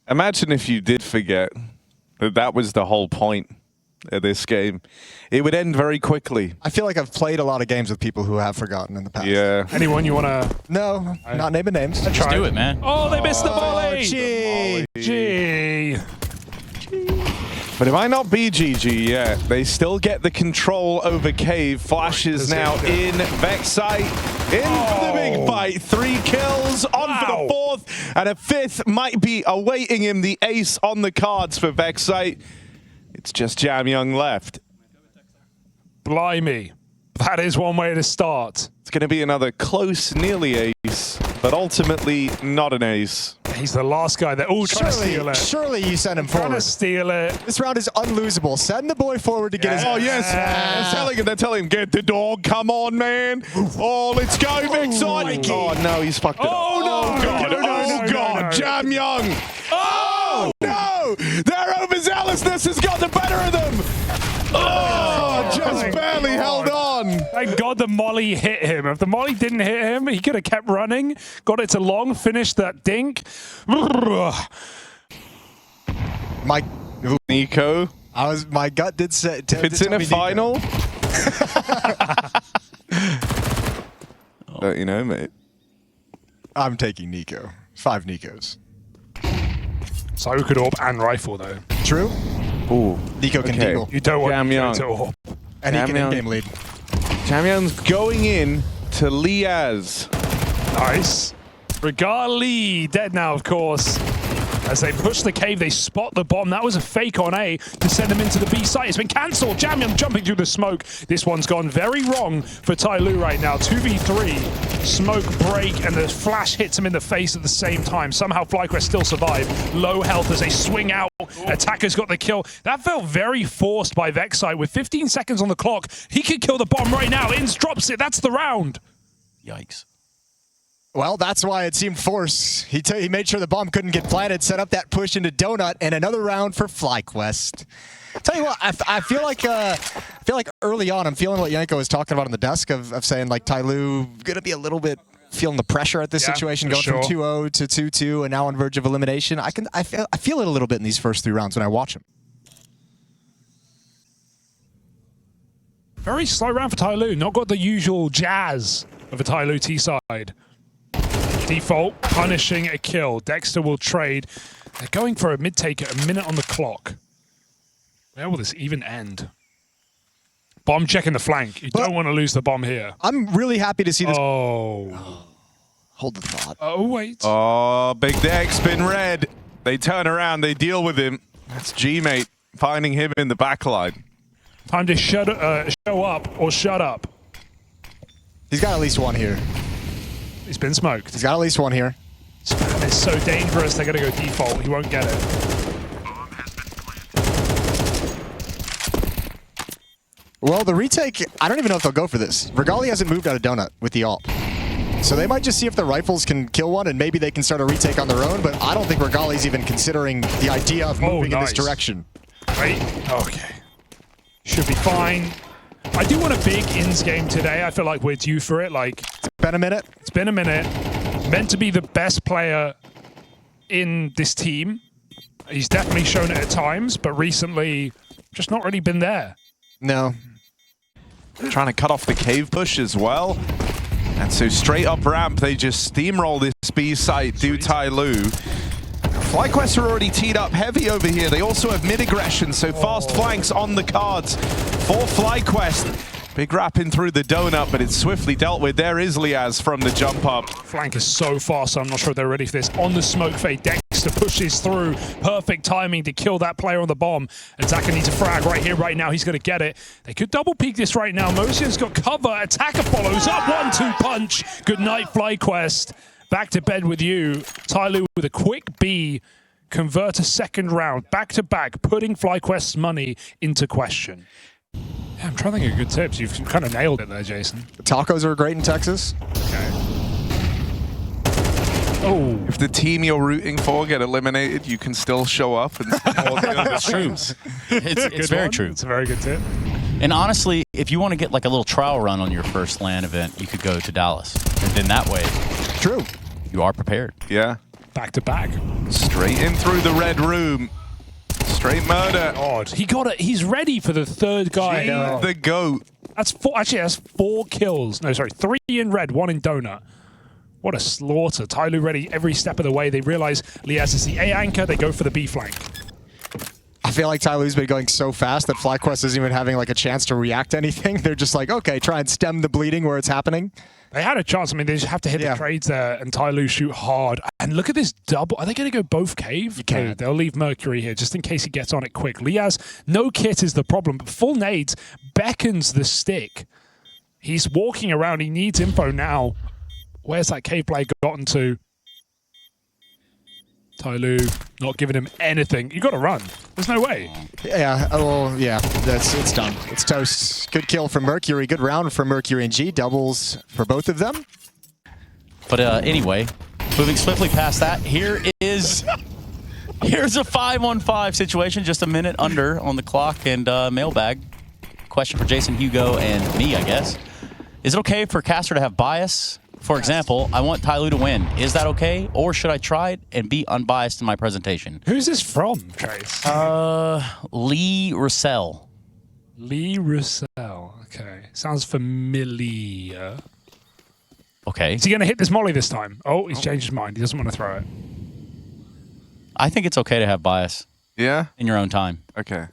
Imagine if you did forget that that was the whole point of this game. It would end very quickly. I feel like I've played a lot of games with people who have forgotten in the past. Yeah. Anyone you want to... No, not naming names. Let's do it, man. Oh, they missed the volley! Gee. Gee. But it might not be GG yet. They still get the control over Cave. Flashes now in. Vexite in for the big fight. 3 kills on for the 4th. And a 5th might be awaiting him. The ace on the cards for Vexite. It's just Jamyoung left. Blimey. That is one way to start. It's going to be another close, nearly ace, but ultimately not an ace. He's the last guy that... Oh, trying to steal it. Surely you send him forward. Trying to steal it. This round is unlosable. Send the boy forward to get his... Oh, yes. They're telling him, get the dog. Come on, man. Oh, let's go, Vexite. Oh, no, he's fucked it up. Oh, no. Oh, God. Jamyoung. Oh, no. Their overzealousness has got the better of them. Oh, just barely held on. Thank God the molly hit him. If the molly didn't hit him, he could have kept running, got it to long, finished that dink. Nico. My gut did say... If it's in a final... Don't you know, mate? I'm taking Nico. 5 Nikos. So could AWP and rifle, though. True. Ooh. Nico can deagle. You don't want Nico Jamyoung. to AWP. And he can in-game lead. Jamyoung's going in to Liaz. Nice. Regali dead now, of course. As they push the cave, they spot the bomb. That was a fake on A to send them into the B site. It's been cancelled. Jamyoung jumping through the smoke. This one's gone very wrong for TyLoo right now. 2v3. Smoke break, and the flash hits him in the face at the same time. Somehow FlyQuest still survive. Low health as they swing out. Attacker's got the kill. That felt very forced by Vexite. With 15 seconds on the clock, he could kill the bomb right now. Inns drops it. That's the round. Yikes. Well, that's why it seemed forced. He made sure the bomb couldn't get planted, set up that push into Donut, and another round for FlyQuest. Tell you what, I feel like early on, I'm feeling what Yanko was talking about on the desk of saying like TyLoo gonna be a little bit feeling the pressure at this situation, going from 2-0 to 2-2, and now on verge of elimination. I feel it a little bit in these first 3 rounds when I watch him. Very slow round for TyLoo. Not got the usual jazz of a TyLoo T side. Default, punishing a kill. Dexter will trade. They're going for a mid-take at a minute on the clock. Where will this even end? Bomb checking the flank. You don't want to lose the bomb here. I'm really happy to see this. Oh. Hold the thought. Oh, wait. Oh, Big Dex been red. They turn around, they deal with him. That's G-Mate finding him in the back line. Time to show up or shut up. He's got at least one here. He's been smoked. He's got at least one here. It's so dangerous, they're going to go default. He won't get it. Well, the retake, I don't even know if they'll go for this. Regali hasn't moved out of Donut with the ult. So they might just see if the rifles can kill one, and maybe they can start a retake on their own, but I don't think Regali's even considering the idea of moving in this direction. Wait, okay. Should be fine. I do want a big Inns game today. I feel like we're due for it. Like, it's been a minute. It's been a minute. Meant to be the best player in this team. He's definitely shown it at times, but recently just not really been there. No. Trying to cut off the cave push as well. And so straight up ramp, they just steamroll this B site, do TyLoo. FlyQuest are already teed up heavy over here. They also have mid-aggression, so fast flanks on the cards for FlyQuest. Big wrapping through the donut, but it's swiftly dealt with. There is Liaz from the jump up. Flank is so fast, so I'm not sure they're ready for this. On the smoke fade, Dexter pushes through. Perfect timing to kill that player on the bomb. Attacker needs a frag right here, right now. He's going to get it. They could double peek this right now. Mosian's got cover. Attacker follows up. 1-2 punch. Good night, FlyQuest. Back to bed with you. TyLoo with a quick B. Convert a second round. Back to back, putting FlyQuest's money into question. Yeah, I'm trying to think of good tips. You've kind of nailed it there, Jason. Tacos are great in Texas. Okay. Oh. If the team you're rooting for get eliminated, you can still show up and support the other teams. It's very true. It's a very good tip. And honestly, if you want to get like a little trial run on your first LAN event, you could go to Dallas. And then that way, True. you are prepared. Yeah. Back to back. Straight in through the red room. Straight murder. God, he got it. He's ready for the third guy. G the GOAT. That's 4. Actually, that's 4 kills. No, sorry, 3 in red, 1 in donut. What a slaughter. TyLoo ready every step of the way. They realize Liaz is the A anchor. They go for the B flank. I feel like TyLoo's been going so fast that FlyQuest isn't even having like a chance to react to anything. They're just like, okay, try and stem the bleeding where it's happening. They had a chance. I mean, they just have to hit the trades there, and TyLoo shoot hard. And look at this double. Are they going to go both cave? You can't. No, they'll leave Mercury here just in case he gets on it quick. Liaz, no kit is the problem, but full nades beckons the stick. He's walking around. He needs info now. Where's that cave play gotten to? TyLoo not giving him anything. You got to run. There's no way. Yeah, well, yeah, it's done. It's toast. Good kill from Mercury. Good round for Mercury and G. Doubles for both of them. But anyway, moving swiftly past that, here's a 5-on-5 situation, just a minute under on the clock, and mailbag. Question for Jason, Hugo, and me, I guess. Is it okay for caster to have bias? For example, I want TyLoo to win. Is that okay? Or should I try it and be unbiased in my presentation? Who's this from, Trace? Lee Russell. Lee Russell. Okay. Sounds familiar. Okay. Is he going to hit this molly this time? Oh, he's changed his mind. He doesn't want to throw it. I think it's okay to have bias. Yeah? In your own time. Okay.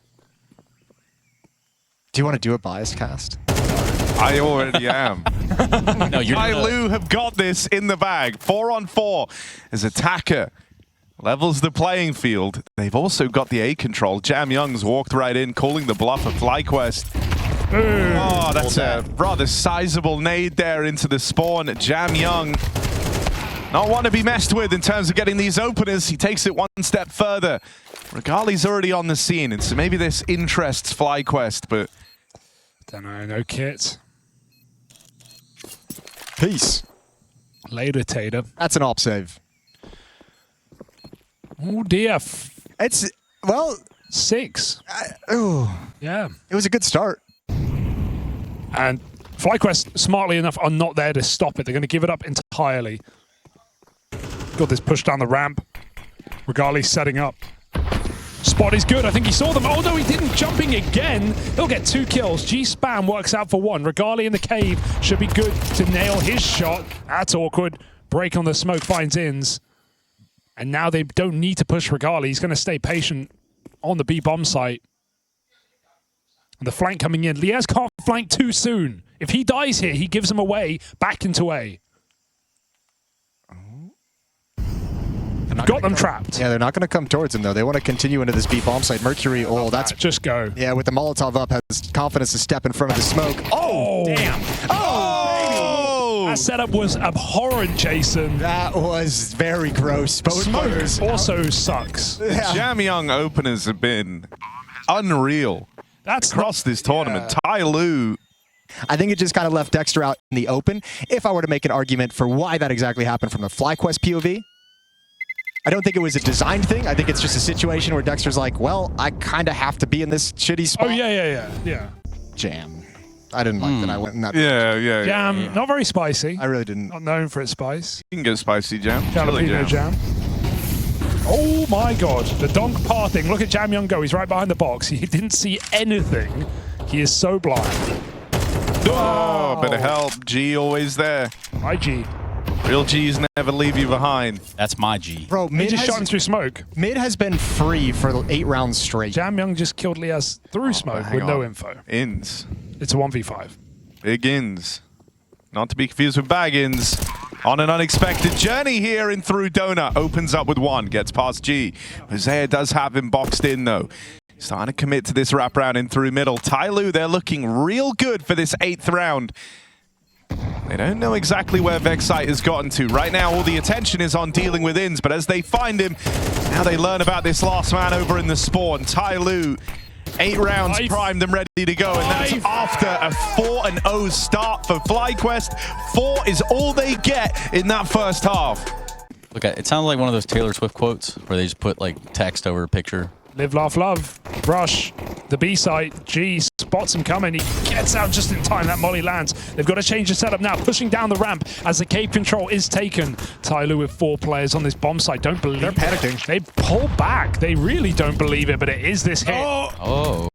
Do you want to do a bias cast? I already am. No, you're TyLoo have got this in the bag. 4-on-4 as attacker levels the playing field. They've also got the A control. Jam Young's walked right in, calling the bluff of FlyQuest. Oh, that's a rather sizable nade there into the spawn. Jam Young not one to be messed with in terms of getting these openers. He takes it one step further. Regali's already on the scene, and so maybe this interests FlyQuest, but Don't know, no kit. Peace. Later, Tater. That's an op save. Oh dear. It's, well, 6. oh, Yeah. it was a good start. And FlyQuest, smartly enough, are not there to stop it. They're going to give it up entirely. Got this push down the ramp. Regali setting up. Spot is good. I think he saw them. Oh, no, he didn't. Jumping again. He'll get 2 kills. G-Spam works out for 1. Regali in the cave should be good to nail his shot. That's awkward. Break on the smoke finds ins. And now they don't need to push Regali. He's going to stay patient on the B-bomb site. And the flank coming in. Liaz can't flank too soon. If he dies here, he gives him away back into A. Got them trapped. Yeah, they're not going to come towards him, though. They want to continue into this B-bomb site. Mercury, oh, that's... Just go. Yeah, with the Molotov up, has confidence to step in front of the smoke. Oh, Damn. Oh! That setup was abhorrent, Jason. That was very gross. Both players Also sucks. Yeah. Jam Young openers have been unreal That's across this tournament. TyLoo, I think it just kind of left Dexter out in the open. If I were to make an argument for why that exactly happened from the FlyQuest POV, I don't think it was a designed thing. I think it's just a situation where Dexter's like, well, I kind of have to be in this shitty spot. Oh, yeah. Jam. I didn't like that I went in that. yeah. Jam, not very spicy. I really didn't. Not known for its spice. You can go spicy, Jam. Jalapeno jam. Oh my god, the donk parting. Look at Jam Young go. He's right behind the box. He didn't see anything. He is so blind. Oh, bit of help. G always there. My G. Real G's never leave you behind. That's my G. Bro, He mid just shot him has, through smoke. mid has been free for 8 rounds straight. Jam Young just killed Liaz through smoke hang with no on. info. Ins. It's a 1v5. Big ins. Not to be confused with Baggins. On an unexpected journey here in through Donut. Opens up with 1. Gets past G. Hosea does have him boxed in, though. Starting to commit to this wraparound in through middle. TyLoo, they're looking real good for this 8th round. They don't know exactly where Vexite has gotten to. Right now, all the attention is on dealing with ins, but as they find him, now they learn about this last man over in the spawn. TyLoo, 8 rounds primed and ready to go, and that's after a 4-0 start for FlyQuest. 4 is all they get in that first half. Look, it sounds like one of those Taylor Swift quotes where they just put like text over a picture. Live, laugh, love. Rush. The B site. G. Spot. spots him coming. He gets out just in time. That molly lands. They've got to change the setup now, pushing down the ramp as the cave control is taken. TyLoo with 4 players on this bomb site. Don't believe They're panicking. They pull back. They really don't believe it, but it is this hit. Oh.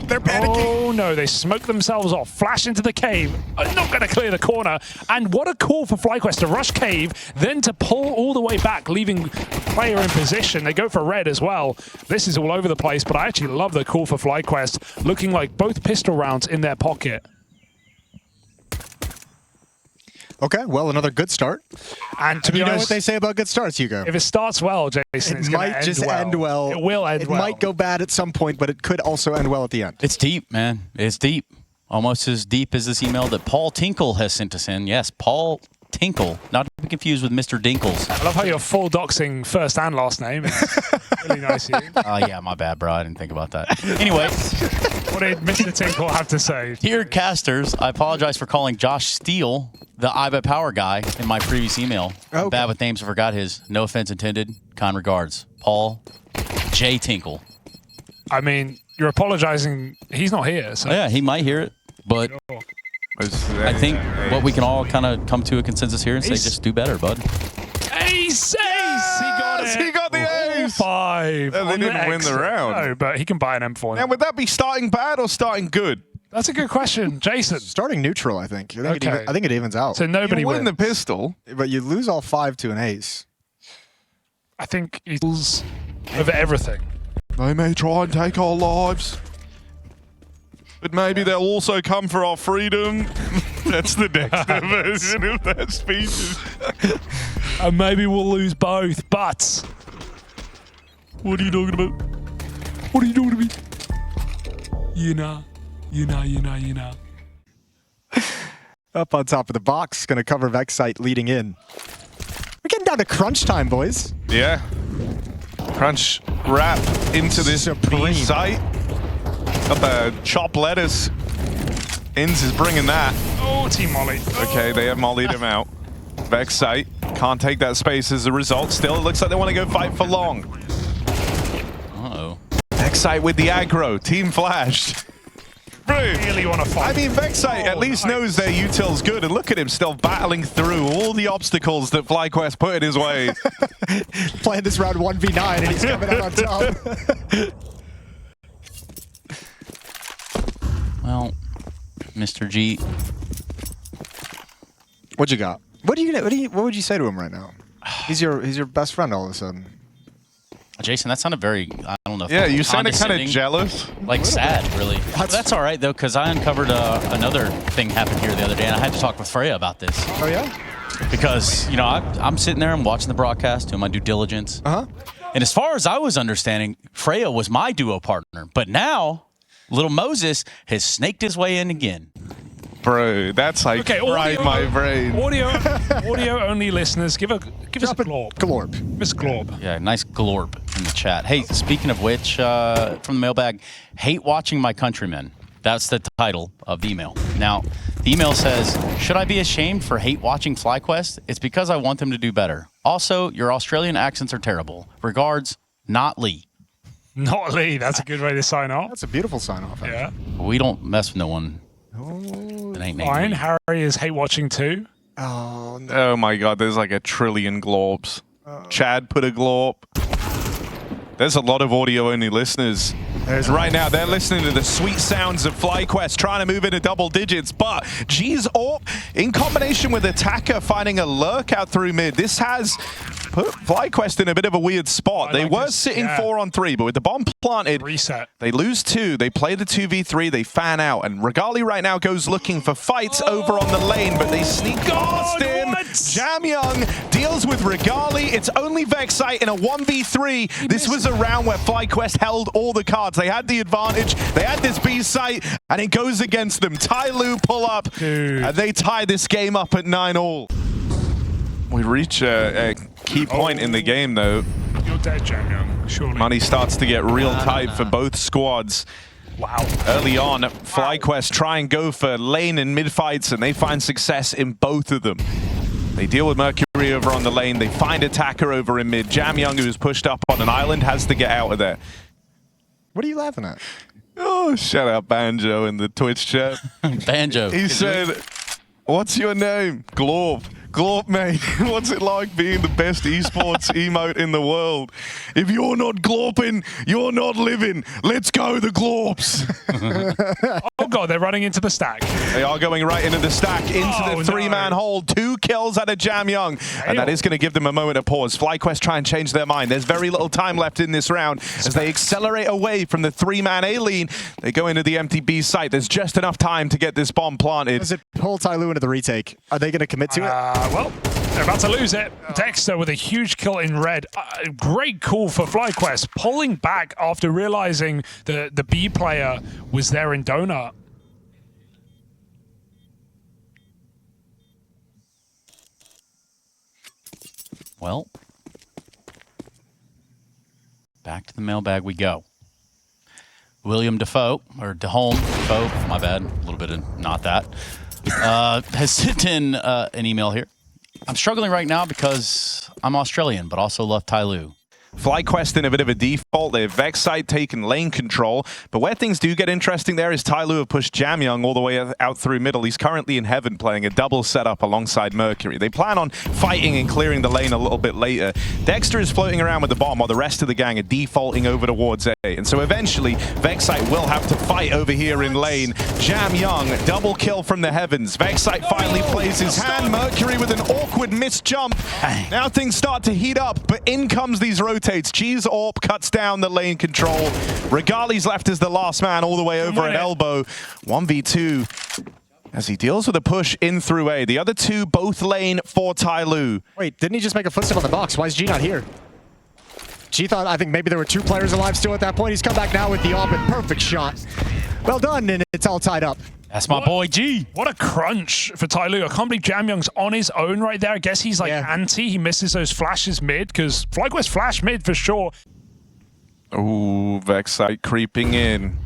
They're panicking. Oh no, they smoke themselves off. Flash into the cave. Not going to clear the corner. And what a call for FlyQuest to rush cave, then to pull all the way back, leaving player in position. They go for red as well. This is all over the place, but I actually love the call for FlyQuest, looking like both pistol rounds in their pocket. Okay, well, another good start. And to be You know honest, what they say about good starts, Hugo? if it starts well, Jason, it's It gonna might just end well. It will end It well. might go bad at some point, but it could also end well at the end. It's deep, man. It's deep. Almost as deep as this email that Paul Tinkle has sent us in. Yes, Paul Tinkle. Not to be confused with Mr. Dinkles. I love how you're full doxing first and last name. It's really nice of you. Yeah, my bad, bro. I didn't think about that. Anyway, What did Mr. Tinkle have to say? dear casters, I apologize for calling Josh Steele the IBA Power guy in my previous email. I'm bad with names. I forgot his. No offense intended. Kind regards. Paul J. Tinkle. I mean, you're apologizing. He's not here, so. Yeah, he might hear it, but I think what we can all kind of come to a consensus here and say, just do better, bud. Ace! Ace! He got it! He got the ace! 5. Well, they on didn't win the exit. round. No, but he can buy an M4 Now, now. would that be starting bad or starting good? That's a good question, Jason. Starting neutral, I think. I think, Okay. I think it evens out. So nobody You win wins. the pistol. But you lose all 5 to an ace. I think he's over everything. They may try and take our lives, but maybe they'll also come for our freedom. That's the Dexter version of that speech. And maybe we'll lose both, but... What are you talking about? What are you doing to me? You know. Up on top of the box, going to cover Vexite leading in. We're getting down to crunch time, boys. Yeah. Crunch wrap into this Supreme. site. Got the chopped lettuce. Inns is bringing that. Oh, Team Molly. Okay, they have mollied him out. Vexite can't take that space as a result. Still, it looks like they want to go fight for long. Uh-oh. Vexite with the aggro. Team flashed. Bro, Really want to fight. I mean, Vexite at least knows their util's good, and look at him still battling through all the obstacles that FlyQuest put in his way. Playing this round 1v9 and he's coming out on top. Well, Mr. G. What you got? What would you say to him right now? He's your best friend all of a sudden. Jason, that sounded very, I don't know. Yeah, you sounded kind of condescending. jealous. Like sad, really. That's all right, though, because I uncovered another thing happened here the other day, and I had to talk with Freya about this. Oh, yeah? Because, you know, I'm sitting there, I'm watching the broadcast, doing my due diligence. Uh-huh. And as far as I was understanding, Freya was my duo partner. But now, little Moses has snaked his way in again. Bro, that's like fried my brain. Audio only listeners, give us a glorb. Glorb. Miss Glorb. Yeah, nice glorb in the chat. Hey, speaking of which, from the mailbag, hate watching my countrymen. That's the title of the email. Now, the email says, should I be ashamed for hate watching FlyQuest? It's because I want them to do better. Also, your Australian accents are terrible. Regards, not Lee. Not Lee. That's a good way to sign off. That's a beautiful sign-off. Yeah. We don't mess with no one that ain't named Fine. Lee. Harry is hate watching too. Oh, no. Oh my god, there's like 1 trillion glorbs. Chad put a glorb. There's a lot of audio-only listeners. Right now, they're listening to the sweet sounds of FlyQuest, trying to move into double digits, but G's AWP, in combination with Attacker finding a lurk out through mid, this has put FlyQuest in a bit of a weird spot. They were sitting 4-on-3, but with the bomb planted, Reset. they lose 2. They play the 2v3, they fan out, and Regali right now goes looking for fights over on the lane, but they sneak past him. Jam Young deals with Regali. It's only Vexite in a 1v3. This was a round where FlyQuest held all the cards. They had the advantage. They had this B site, and it goes against them. TyLoo pull up, and they tie this game up at 9-all. We reach a key point in the game, though. You're dead, Jam Young. Surely. Money starts to get real tight for both squads. Wow. Early on, FlyQuest try and go for lane and mid fights, and they find success in both of them. They deal with Mercury over on the lane. They find Attacker over in mid. Jam Young, who's pushed up on an island, has to get out of there. What are you laughing at? Oh, shout out Banjo in the Twitch chat. Banjo. He said, "What's your name?" Glorp. Glorp, mate. What's it like being the best esports emote in the world? If you're not glorping, you're not living. Let's go, the Glorps. Oh, God, they're running into the stack. They are going right into the stack, into the three-man hold. 2 kills out of Jamyoung. And that is going to give them a moment of pause. FlyQuest try and change their mind. There's very little time left in this round as they accelerate away from the 3-man A-lean. They go into the empty B site. There's just enough time to get this bomb planted. Does it pull TyLoo into the retake? Are they going to commit to it? Well, they're about to lose it. Dexter with a huge kill in red. Great call for FlyQuest, pulling back after realizing the B player was there in Donut. Well, back to the mailbag we go. William Defoe, or Deholm, Defoe, my bad, a little bit of not that, has sent in an email here. I'm struggling right now because I'm Australian, but also love TyLoo. FlyQuest in a bit of a default. They have Vexite taking lane control. But where things do get interesting there is TyLoo have pushed Jamyoung all the way out through middle. He's currently in heaven playing a double setup alongside Mercury. They plan on fighting and clearing the lane a little bit later. Dexter is floating around with the bomb while the rest of the gang are defaulting over towards A. And so eventually, Vexite will have to fight over here in lane. Jamyoung, double kill from the heavens. Vexite finally plays his hand. Mercury with an awkward missed jump. Now things start to heat up, but in comes these rotates. Cheese Orp cuts down the lane control. Regali's left as the last man all the way over at elbow. 1v2 as he deals with a push in through A. The other two both lane for TyLoo. Wait, didn't he just make a footstep on the box? Why is G not here? G thought, I think maybe there were 2 players alive still at that point. He's come back now with the AWP and perfect shot. Well done, and it's all tied up. That's my boy G. What a crunch for TyLoo. I can't believe Jamyoung's on his own right there. I guess he's like anti. He misses those flashes mid because FlyQuest flash mid for sure. Ooh, Vexite creeping in.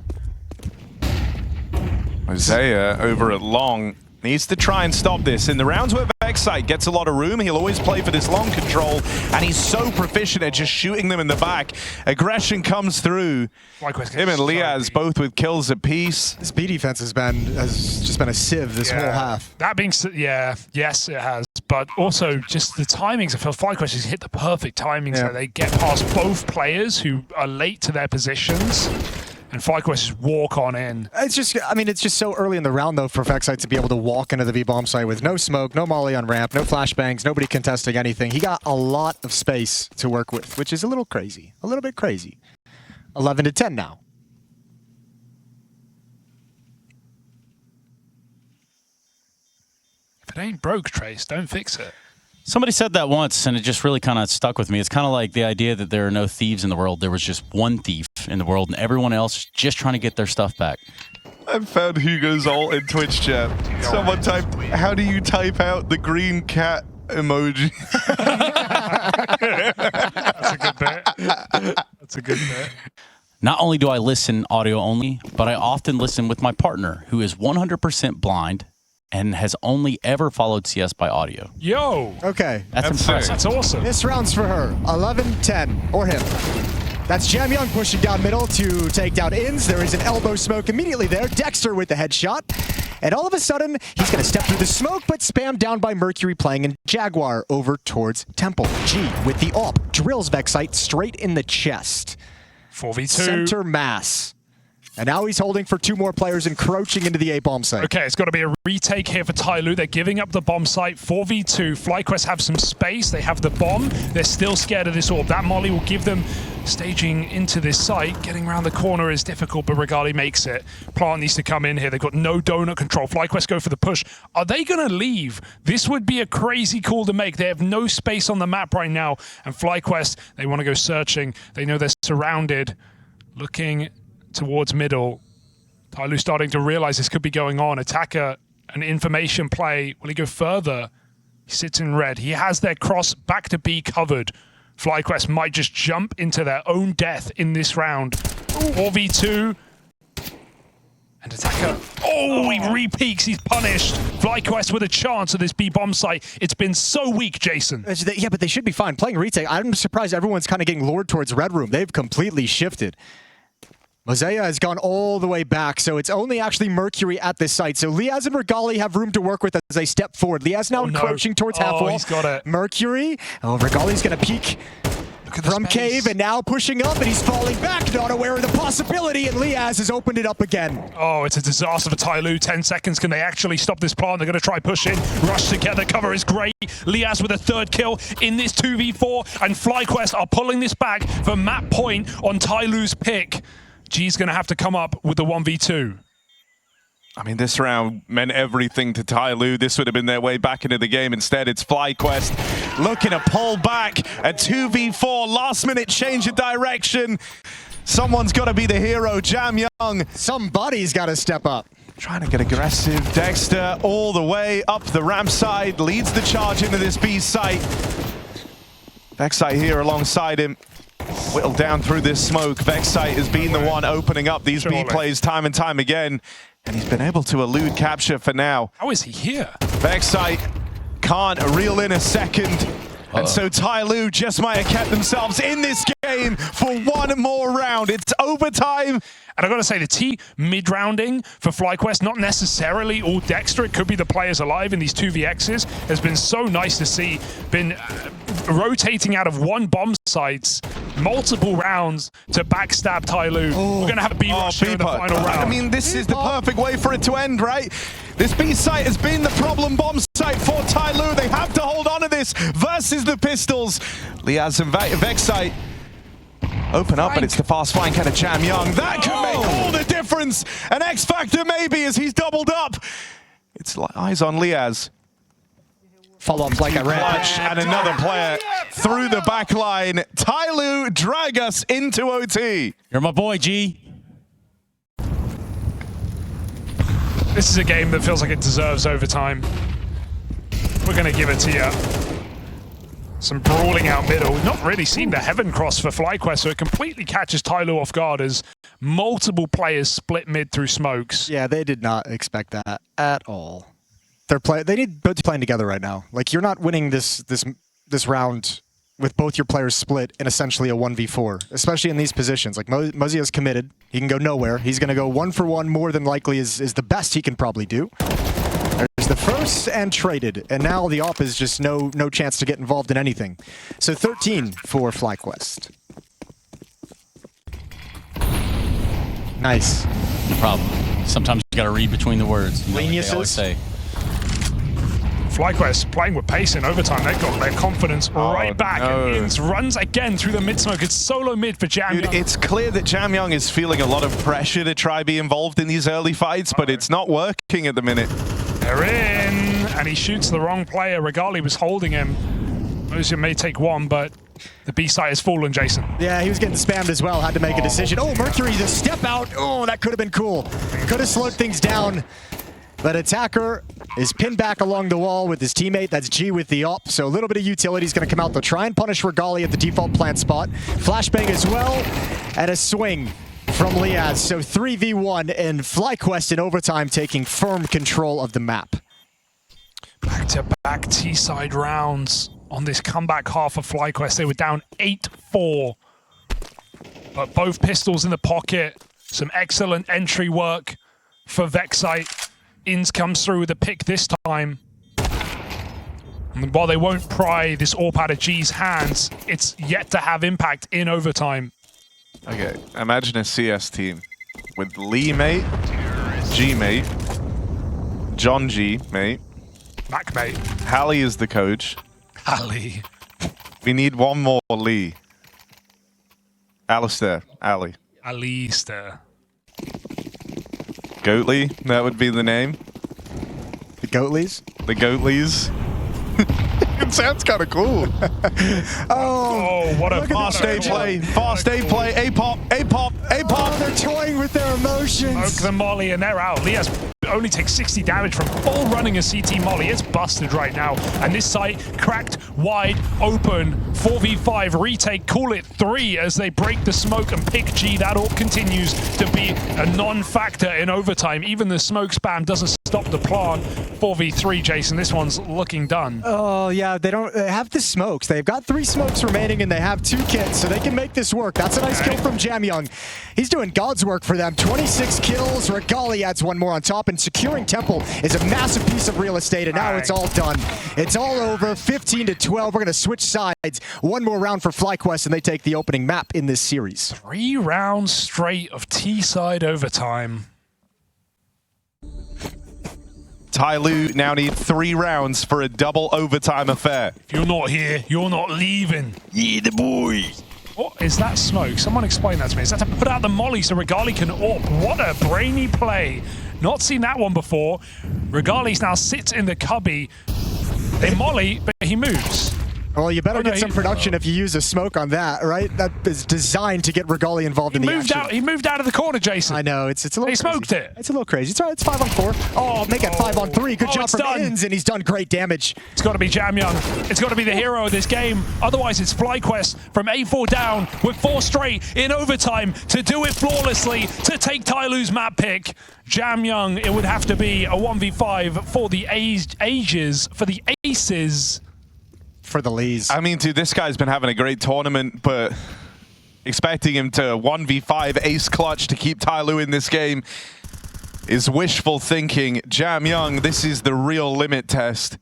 Isaiah over at long. Needs to try and stop this. In the rounds where Vexite gets a lot of room, he'll always play for this long control, and he's so proficient at just shooting them in the back. Aggression comes through. Him and Liaz both with kills apiece. This B defense has just been a sieve this whole half. That being said, yes, it has. But also just the timings. I feel FlyQuest has hit the perfect timings so they get past both players who are late to their positions. And FlyQuest just walk on in. It's just, I mean, it's just so early in the round, though, for Vexite to be able to walk into the V-bomb site with no smoke, no molly on ramp, no flashbangs, nobody contesting anything. He got a lot of space to work with, which is a little crazy. A little bit crazy. 11-10 now. If it ain't broke, Trace, don't fix it. Somebody said that once, and it just really kind of stuck with me. It's kind of like the idea that there are no thieves in the world. There was just one thief in the world, and everyone else just trying to get their stuff back. I found Hugo's ult in Twitch chat. Someone typed, "How do you type out the green cat emoji?" That's a good bit. That's a good bit. Not only do I listen audio only, but I often listen with my partner, who is 100% blind and has only ever followed CS by audio. Yo! Okay. That's impressive. That's awesome. This round's for her. 11-10. Or him. That's Jamyoung pushing down middle to take down Inns. There is an elbow smoke immediately there. Dexter with the headshot. And all of a sudden, he's going to step through the smoke, but spammed down by Mercury playing in Jaguar over towards Temple. G with the AWP. Drills Vexite straight in the chest. 4v2. Center mass. And now he's holding for 2 more players encroaching into the A-bomb site. Okay, it's got to be a retake here for TyLoo. They're giving up the bomb site. 4v2. FlyQuest have some space. They have the bomb. They're still scared of this orb. That molly will give them staging into this site. Getting around the corner is difficult, but Regali makes it. Plant needs to come in here. They've got no donut control. FlyQuest go for the push. Are they going to leave? This would be a crazy call to make. They have no space on the map right now. And FlyQuest, they want to go searching. They know they're surrounded. Looking towards middle. TyLoo starting to realize this could be going on. Attacker, an information play. Will he go further? He sits in red. He has their cross back to B covered. FlyQuest might just jump into their own death in this round. 4v2. And Attacker. Oh, he re-peaks. He's punished. FlyQuest with a chance at this B-bomb site. It's been so weak, Jason. Yeah, but they should be fine. Playing retake, I'm surprised everyone's kind of getting lured towards Red Room. They've completely shifted. Mosea has gone all the way back, so it's only actually Mercury at this site. So Liaz and Regali have room to work with as they step forward. Liaz now encroaching towards half wall. He's got it. Mercury. Oh, Regali's going to peek from cave and now pushing up, and he's falling back, not aware of the possibility, and Liaz has opened it up again. Oh, it's a disaster for TyLoo. 10 seconds. Can they actually stop this plant? They're going to try push in. Rush together. Cover is great. Liaz with a third kill in this 2v4, and FlyQuest are pulling this back for map point on TyLoo's pick. G's going to have to come up with the 1v2. I mean, this round meant everything to TyLoo. This would have been their way back into the game. Instead, it's FlyQuest looking to pull back. A 2v4, last-minute change of direction. Someone's got to be the hero, Jam Young. Somebody's got to step up. Trying to get aggressive. Dexter all the way up the ramp side, leads the charge into this B site. Vexite here alongside him. Whittled down through this smoke. Vexite has been the one opening up these B plays time and time again. And he's been able to elude capture for now. How is he here? Vexite can't reel in a second. And so TyLoo just might have kept themselves in this game for one more round. It's overtime. And I've got to say, the T mid-rounding for FlyQuest, not necessarily all Dexter. It could be the players alive in these 2vx's. Has been so nice to see. Been rotating out of one bomb sites, multiple rounds to backstab TyLoo. We're going to have a B-rush in the final round. I mean, this is the perfect way for it to end, right? This B site has been the problem bomb site for TyLoo. They have to hold on to this versus the Pistols. Liaz and Vexite open up, and it's the fast flying kind of Jam Young. That could make all the difference. An X Factor maybe as he's doubled up. It's eyes on Liaz. Follow-up like I ran. And another player through the back line. TyLoo drag us into OT. You're my boy, G. This is a game that feels like it deserves overtime. We're going to give it to you. Some brawling out middle. We've not really seen the heaven cross for FlyQuest, so it completely catches TyLoo off guard as multiple players split mid through smokes. Yeah, they did not expect that at all. They need both playing together right now. Like, you're not winning this round with both your players split in essentially a 1v4, especially in these positions. Like, Mosea's committed. He can go nowhere. He's going to go 1-for-1 more than likely is the best he can probably do. There's the first and traded, and now the op is just no chance to get involved in anything. So 13 for FlyQuest. Nice. No problem. Sometimes you gotta read between the words. You know, like they always say. FlyQuest playing with pace in overtime. They've got their confidence right back. No. And Inns runs again through the mid-smoke. It's solo mid for Jam Young. Dude, it's clear that Jam Young is feeling a lot of pressure to try be involved in these early fights, but it's not working at the minute. They're in, and he shoots the wrong player. Regali was holding him. Mosea may take one, but the B site has fallen, Jason. Yeah, he was getting spammed as well. Had to make a decision. Oh, Mercury, the step out. Oh, that could have been cool. Could have slowed things down. But Attacker is pinned back along the wall with his teammate. That's G with the op. So a little bit of utility is going to come out. They'll try and punish Regali at the default plant spot. Flashbang as well. And a swing from Liaz. So 3v1 and FlyQuest in overtime taking firm control of the map. Back-to-back T-side rounds on this comeback half of FlyQuest. They were down 8-4. But both pistols in the pocket. Some excellent entry work for Vexite. Inns comes through with a pick this time. And while they won't pry this AWP out of G's hands, it's yet to have impact in overtime. Okay, imagine a CS team with Lee mate, G mate, John G mate, Mac mate. Hallie is the coach. Ali. We need one more Lee. Alistair, Ali. Alistair. Goatly, that would be the name. The Goatleys? The Goatleys. It sounds kind of cool. Oh, what a Fast A play, fast A play, A-pop, A-pop, A-pop. Oh, they're toying with their emotions. Oak the molly and they're out. Liaz only takes 60 damage from full running a CT molly. It's busted right now. And this site cracked wide open. 4v5 retake, call it 3 as they break the smoke and pick G. That all continues to be a non-factor in overtime. Even the smoke spam doesn't stop the plant. 4v3, Jason. This one's looking done. Oh, yeah, they have the smokes. They've got 3 smokes remaining, and they have 2 kits, so they can make this work. That's a nice kill from Jamyoung. He's doing God's work for them. 26 kills. Regali adds 1 more on top, and securing Temple is a massive piece of real estate, and now it's all done. It's all over. 15-12. We're going to switch sides. 1 more round for FlyQuest, and they take the opening map in this series. 3 rounds straight of T-side overtime. TyLoo now need 3 rounds for a double overtime affair. If you're not here, you're not leaving. Yeah, the boy. What is that smoke? Someone explain that to me. Is that to put out the molly so Regali can AWP? What a brainy play. Not seen that one before. Regali now sits in the cubby. They molly, but he moves. Well, you better get some production if you use a smoke on that, right? That is designed to get Regali involved in the action. He moved out of the corner, Jason. I know, it's a little crazy. He smoked it. It's a little crazy. It's all right, it's 5 on 4. Oh, make it 5 on 3. Good job from Inns, and he's done great damage. It's got to be Jamyoung. It's got to be the hero of this game. Otherwise, it's FlyQuest from A4 down with 4 straight in overtime to do it flawlessly, to take TyLoo's map pick. Jamyoung, it would have to be a 1v5 for the ages, for the aces. For the Lees. I mean, dude, this guy's been having a great tournament, but expecting him to 1v5 ace clutch to keep TyLoo in this game is wishful thinking. Jamyoung, this is the real limit test.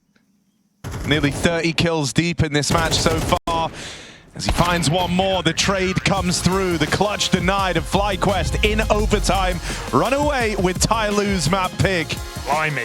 Nearly 30 kills deep in this match so far. As he finds 1 more, the trade comes through. The clutch denied of FlyQuest in overtime. Run away with TyLoo's map pick. Blimey.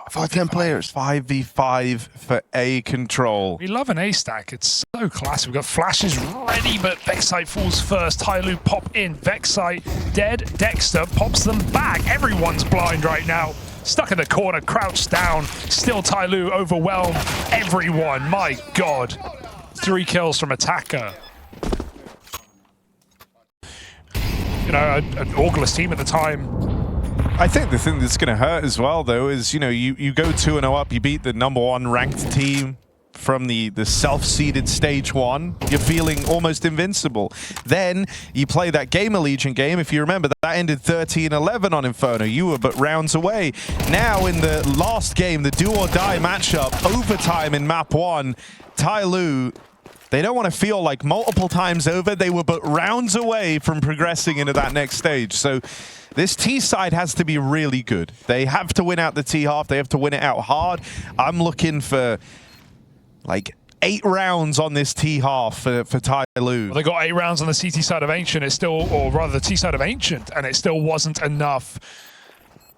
Five 10 players. 5v5 for A control. We love an A stack. It's so classy. We've got flashes ready, but Vexite falls first. TyLoo pop in. Vexite dead. Dexter pops them back. Everyone's blind right now. Stuck in the corner, crouched down. Still TyLoo overwhelmed everyone. My God. 3 kills from Attacker. You know, an Augurless team at the time. I think the thing that's going to hurt as well, though, is, you know, you go 2-0 up, you beat the #1 ranked team from the self-seeded stage 1. You're feeling almost invincible. Then you play that Gamer Legion game. If you remember, that ended 13-11 on Inferno. You were but rounds away. Now in the last game, the do-or-die matchup, overtime in map 1, TyLoo, they don't want to feel like multiple times over. They were but rounds away from progressing into that next stage. So this T side has to be really good. They have to win out the T half. They have to win it out hard. I'm looking for like 8 rounds on this T half for TyLoo. Well, they got 8 rounds on the CT side of Ancient. It's still, or rather the T side of Ancient, and it still wasn't enough.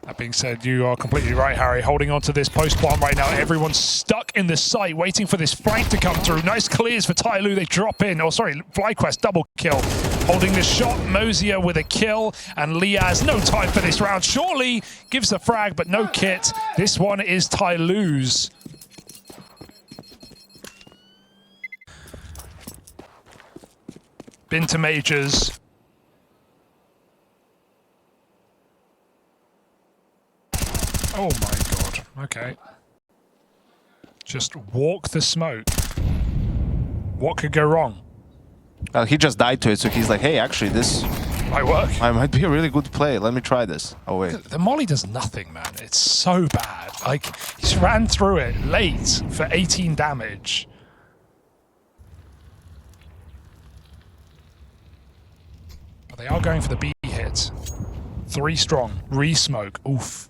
That being said, you are completely right, Harry. Holding on to this post bomb right now. Everyone's stuck in the site, waiting for this flank to come through. Nice clears for TyLoo. They drop in. Oh, sorry, FlyQuest double kill. Holding the shot, Mosier with a kill, and Liaz, no time for this round. Surely gives the frag, but no kit. This one is TyLoo's. Been to majors. Oh my God, okay. Just walk the smoke. What could go wrong? He just died to it, so he's like, hey, actually, this Might work. might be a really good play. Let me try this. Oh, wait. The molly does nothing, man. It's so bad. Like, he just ran through it late for 18 damage. But they are going for the B hit. 3 strong. Re-smoke. Oof.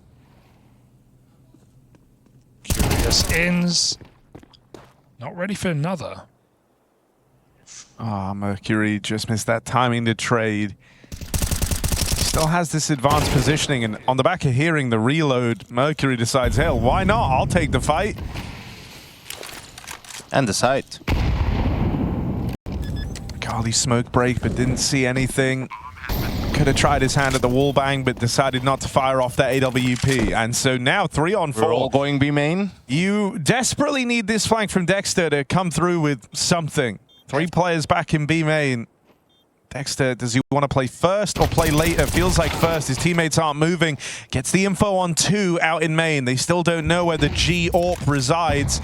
Curious ins. Not ready for another. Ah, Mercury just missed that timing to trade. Still has this advanced positioning, and on the back of hearing the reload, Mercury decides, hell, why not? I'll take the fight. And the site. Golly smoke break, but didn't see anything. Could have tried his hand at the wall bang, but decided not to fire off that AWP. And so now 3 on 4. We're all going B main. You desperately need this flank from Dexter to come through with something. 3 players back in B main. Dexter, does he want to play first or play later? Feels like first. His teammates aren't moving. Gets the info on 2 out in main. They still don't know where the G AWP resides.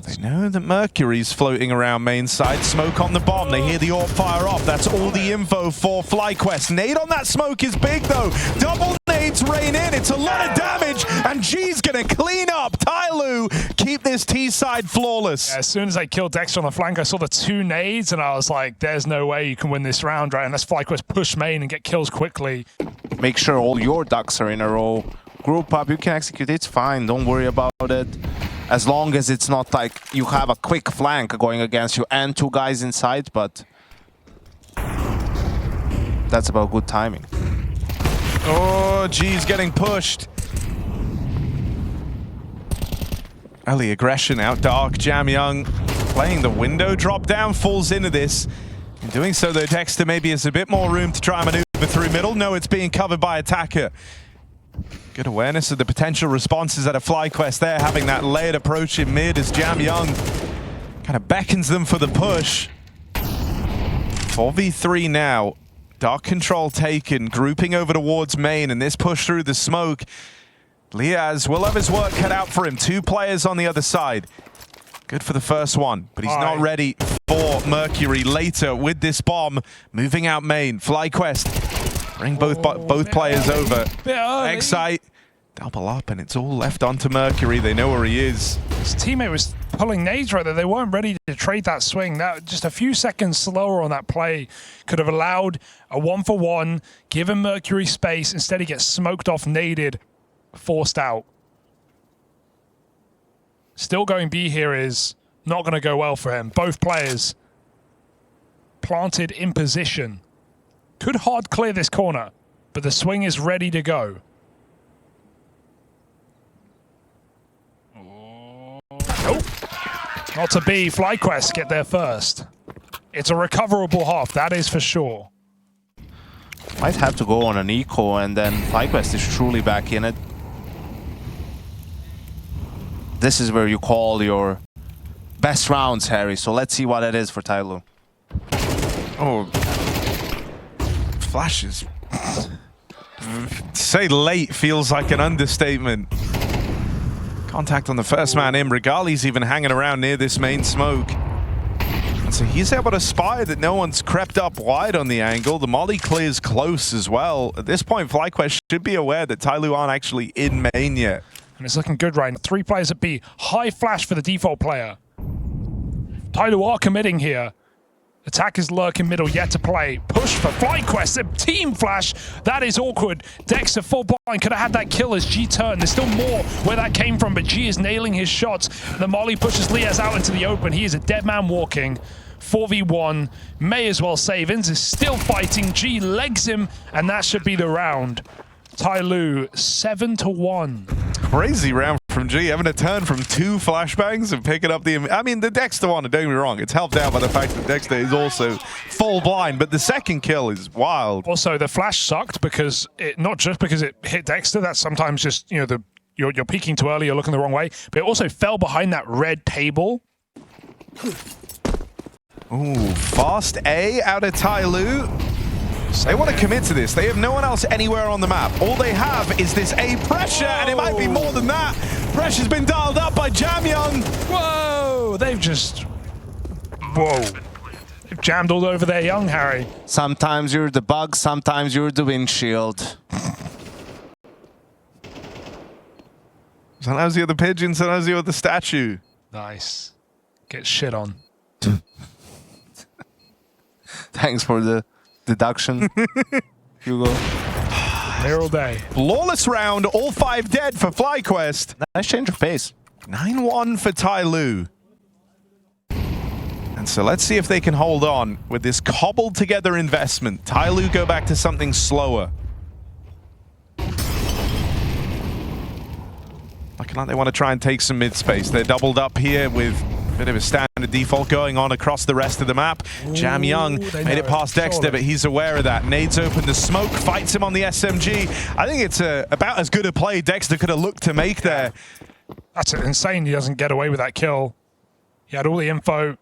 They know that Mercury's floating around main side. Smoke on the bomb. They hear the AWP fire off. That's all the info for FlyQuest. Nade on that smoke is big, though. Double nades rain in. It's a lot of damage, and G's going to clean up. TyLoo keep this T side flawless. As soon as I killed Dexter on the flank, I saw the 2 nades, and I was like, there's no way you can win this round, right? Unless FlyQuest push main and get kills quickly. Make sure all your ducks are in a row. Group up, you can execute, it's fine, don't worry about it. As long as it's not like you have a quick flank going against you and 2 guys inside, but that's about good timing. Oh, G's getting pushed. Early aggression out dark. Jamyoung playing the window drop down, falls into this. In doing so, though, Dexter maybe has a bit more room to try and maneuver through middle. No, it's being covered by Attacker. Good awareness of the potential responses at a FlyQuest there, having that layered approach in mid as Jamyoung kind of beckons them for the push. 4v3 now. Dark control taken, grouping over towards main, and this push through the smoke. Liaz will have his work cut out for him. 2 players on the other side. Good for the first one, but he's not ready for Mercury later with this bomb. Moving out main, FlyQuest bring both players over. Excite, double up, and it's all left onto Mercury. They know where he is. His teammate was pulling nades right there. They weren't ready to trade that swing. That just a few seconds slower on that play could have allowed a 1-for-1, given Mercury space. Instead, he gets smoked off, naded, forced out. Still going B here is not going to go well for him. Both players planted in position. Could hard clear this corner, but the swing is ready to go. Nope. Not to be. FlyQuest get there first. It's a recoverable half, that is for sure. Might have to go on an eco, and then FlyQuest is truly back in it. This is where you call your best rounds, Harry. So let's see what it is for TyLoo. Oh, flashes. To say late feels like an understatement. Contact on the first man in. Regali's even hanging around near this main smoke. And so he's able to spy that no one's crept up wide on the angle. The molly clears close as well. At this point, FlyQuest should be aware that TyLoo aren't actually in main yet. And it's looking good right now. 3 players at B. High flash for the default player. TyLoo are committing here. Attack is lurking middle, yet to play. Push for FlyQuest, a team flash. That is awkward. Dexter full blind, could have had that kill as G turned. There's still more where that came from, but G is nailing his shots. The molly pushes Liaz out into the open. He is a dead man walking. 4v1, may as well save. Inz is still fighting. G legs him, and that should be the round. TyLoo 7-1. Crazy round from G, having a turn from 2 flashbangs and picking up the... I mean, the Dexter one, don't get me wrong, it's helped out by the fact that Dexter is also full blind, but the second kill is wild. Also, the flash sucked because not just because it hit Dexter, that's sometimes just, you know, you're peeking too early, you're looking the wrong way, but it also fell behind that red table. Ooh, fast A out of TyLoo. They want to commit to this. They have no one else anywhere on the map. All they have is this A pressure, and it might be more than that. Pressure's been dialed up by Jamyoung. Whoa! They've just... Whoa. They've jammed all over their young, Harry. Sometimes you're the bug, sometimes you're the windshield. Sometimes you're the pigeon, sometimes you're the statue. Nice. Get shit on. Thanks for the deduction, Hugo. Here all day. Flawless round, all 5 dead for FlyQuest. Nice change of pace. 9-1 for TyLoo. And so let's see if they can hold on with this cobbled together investment. TyLoo go back to something slower. Looking like they want to try and take some mid space. They're doubled up here with a bit of a standard default going on across the rest of the map. Jamyoung made it past Dexter, but he's aware of that. Nades open the smoke, fights him on the SMG. I think it's about as good a play Dexter could have looked to make there. That's insane he doesn't get away with that kill. He had all the info.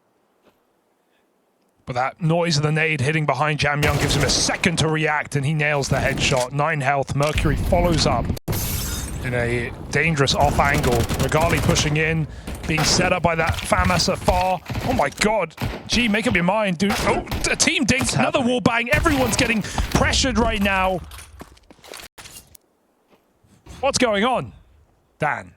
But that noise of the nade hitting behind Jamyoung gives him a second to react, and he nails the headshot. 9 health. Mercury follows up in a dangerous off angle. Regali pushing in. being set up by that FAMAS afar. Oh my god. Gee, make up your mind, dude. Oh, a team dinks, another wall bang. Everyone's getting pressured right now. What's going on? Dan.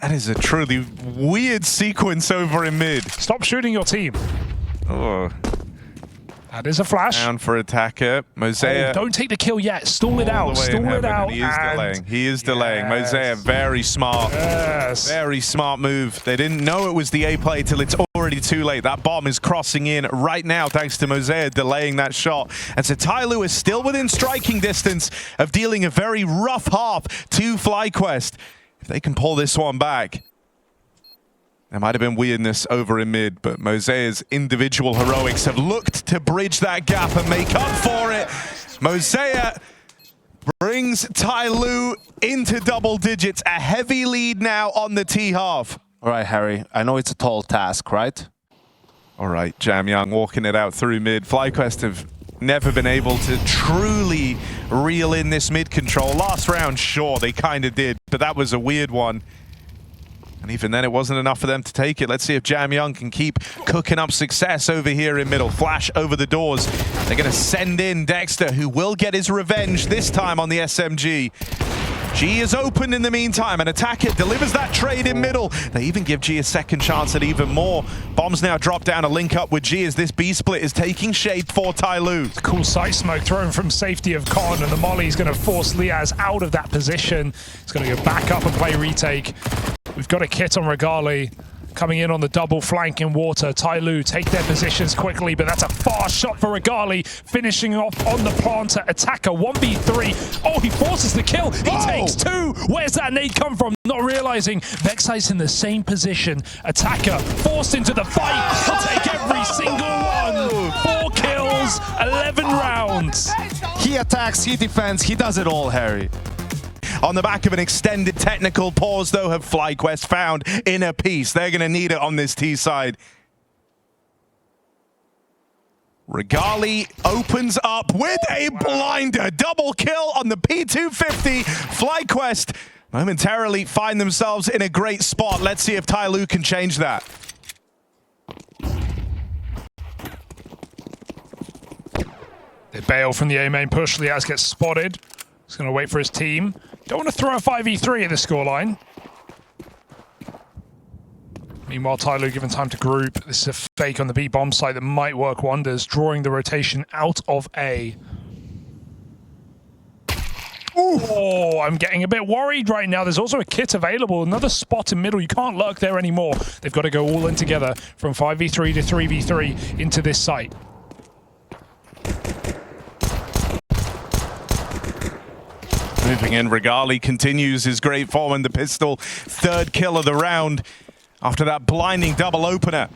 That is a truly weird sequence over in mid. Stop shooting your team. Oh. That is a flash. Down for attacker. Mosaic. Oh, don't take the kill yet. Stall it out. Stall it out. He is delaying. He is delaying. Yes. Mosaic, very smart. Yes. Very smart move. They didn't know it was the A play till it's already too late. That bomb is crossing in right now thanks to Mosaic delaying that shot. And so TyLoo is still within striking distance of dealing a very rough half to FlyQuest. If they can pull this one back. There might have been weirdness over in mid, but Mosaic's individual heroics have looked to bridge that gap and make up for it. Mosaic brings TyLoo into double digits. A heavy lead now on the T half. All right, Harry. I know it's a tall task, right? All right, Jamyoung walking it out through mid. FlyQuest have never been able to truly reel in this mid control. Last round, sure, they kind of did, but that was a weird one. And even then, it wasn't enough for them to take it. Let's see if Jamyoung can keep cooking up success over here in middle. Flash over the doors. They're going to send in Dexter, who will get his revenge this time on the SMG. G is open in the meantime, and Attacker delivers that trade in middle. They even give G a second chance at even more. Bombs now drop down a link up with G as this B split is taking shape for TyLoo. Cool sight smoke thrown from safety of Con, and the molly is going to force Liaz out of that position. He's going to go back up and play retake. We've got a kit on Regali. Coming in on the double flank in water. TyLoo take their positions quickly, but that's a fast shot for Regali. Finishing off on the planter. Attacker 1v3. Oh, he forces the kill. He takes two. Where's that nade come from? Not realizing Vexite's in the same position. Attacker forced into the fight. He'll take every single one. 4 kills, 11 rounds. He attacks, he defends, he does it all, Harry. On the back of an extended technical pause, though, have FlyQuest found inner peace. They're going to need it on this T side. Regali opens up with a blinder. Double kill on the P250. FlyQuest momentarily find themselves in a great spot. Let's see if TyLoo can change that. They bail from the A main push. Liaz gets spotted. He's going to wait for his team. Don't want to throw a 5v3 at the scoreline. Meanwhile, TyLoo given time to group. This is a fake on the B bomb site that might work wonders, drawing the rotation out of A. Oh, I'm getting a bit worried right now. There's also a kit available. Another spot in middle. You can't lurk there anymore. They've got to go all in together from 5v3 to 3v3 into this site. Moving in, Regali continues his great form in the pistol. 3rd kill of the round after that blinding double opener.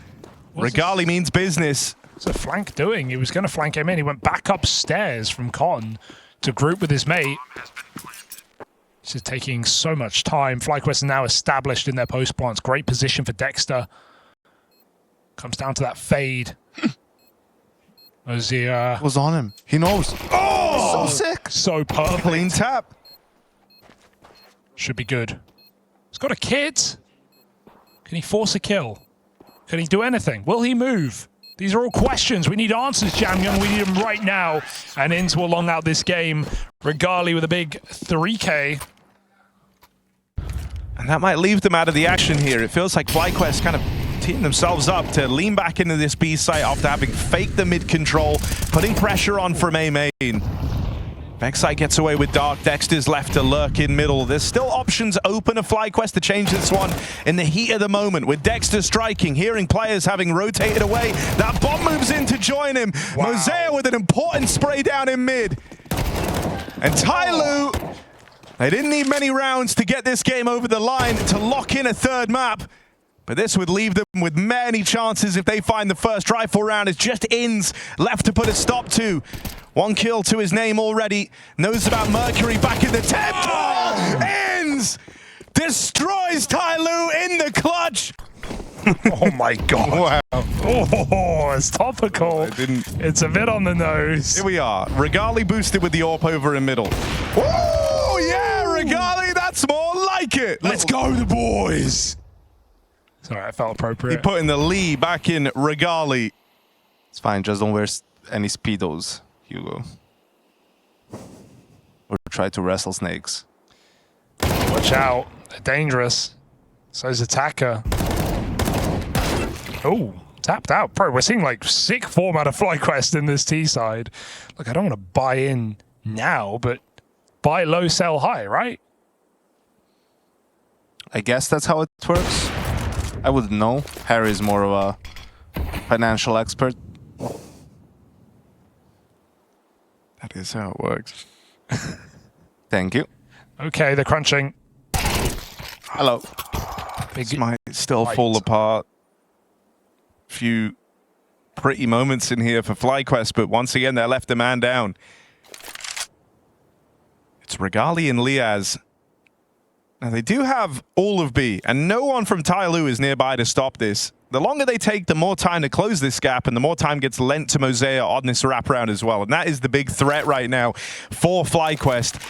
Regali means business. What's a flank doing? He was going to flank him in. He went back upstairs from Con to group with his mate. This is taking so much time. FlyQuest is now established in their post plants. Great position for Dexter. Comes down to that fade. As he was on him. He knows. Oh, so sick. So perfect. Clean tap. Should be good. He's got a kit. Can he force a kill? Can he do anything? Will he move? These are all questions. We need answers, Jamyoung. We need them right now. And Inns will long out this game. Regali with a big 3K. And that might leave them out of the action here. It feels like FlyQuest kind of team themselves up to lean back into this B site after having faked the mid control, putting pressure on from A main. Vexite gets away with Dark. Dexter's left to lurk in middle. There's still options open to FlyQuest to change this one in the heat of the moment. With Dexter striking, hearing players having rotated away. That bomb moves in to join him. Wow. Mosaic with an important spray down in mid. And TyLoo, they didn't need many rounds to get this game over the line to lock in a 3rd map. But this would leave them with many chances if they find the first rifle round. It's just Inns left to put a stop to. 1 kill to his name already. Knows about Mercury back in the temple. Oh! Inns destroys TyLoo in the clutch. Oh my god. Wow. Oh, it's topical. I didn't. It's a bit on the nose. Here we are. Regali boosted with the AWP over in middle. Oh, yeah, Regali, that's more like like it. Let's go, the boys. Sorry, I felt appropriate. He putting the Lee back in Regali. It's fine, just don't wear any Speedos, Hugo. Or try to wrestle snakes. Watch out. They're dangerous. So's Attacker. Oh, tapped out. Bro, we're seeing like sick form out of FlyQuest in this T side. Look, I don't want to buy in now, but buy low, sell high, right? I guess that's how it works. I wouldn't know. Harry is more of a financial expert. That is how it works. Thank you. Okay, they're crunching. Hello. Big This might still fight. fall apart. Few pretty moments in here for FlyQuest, but once again, they left a man down. It's Regali and Liaz. Now, they do have all of B, and no one from TyLoo is nearby to stop this. The longer they take, the more time to close this gap, and the more time gets lent to Mosaic on this wraparound as well. And that is the big threat right now for FlyQuest.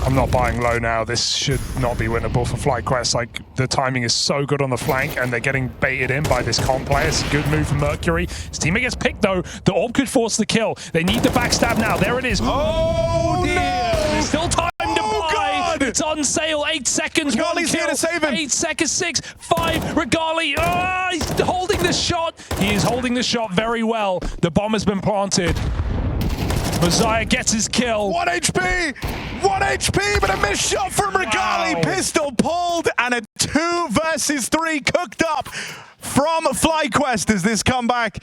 I'm not buying low now. This should not be winnable for FlyQuest. Like, the timing is so good on the flank, and they're getting baited in by this comp player. It's a good move from Mercury. His teammate gets picked, though. The orb could force the kill. They need the backstab now. There it is. Oh, dear. no! There's still time to buy. God! It's on sale. 8 seconds. Regali's here to save him. 8 seconds. 6, 5. Regali. Oh, he's holding the shot. He is holding the shot very well. The bomb has been planted. Mosiah gets his kill. 1 HP! 1 HP, but a missed shot from Regali. Wow. Pistol pulled, and a 2 versus 3 cooked up from FlyQuest as this comeback.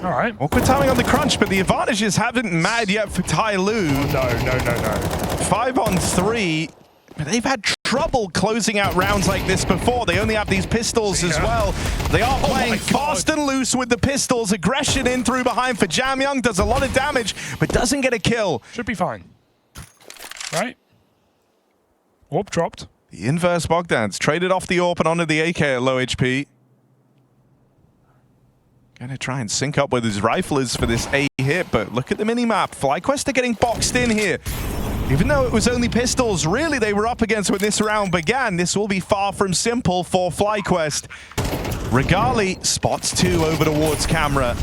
All right. Awkward timing on the crunch, but the advantages haven't mattered yet for TyLoo. No. 5 on 3. But they've had trouble closing out rounds like this before. They only have these pistols as well. They are playing fast and loose with the pistols. Aggression in through behind for Jamyoung. Does a lot of damage, but doesn't get a kill. Should be fine. Right? Orb dropped. The inverse Bogdan's traded off the AWP and onto the AK at low HP. Gonna try and sync up with his riflers for this A hit, but look at the minimap. FlyQuest are getting boxed in here. Even though it was only pistols, really they were up against when this round began. This will be far from simple for FlyQuest. Regali spots 2 over towards camera.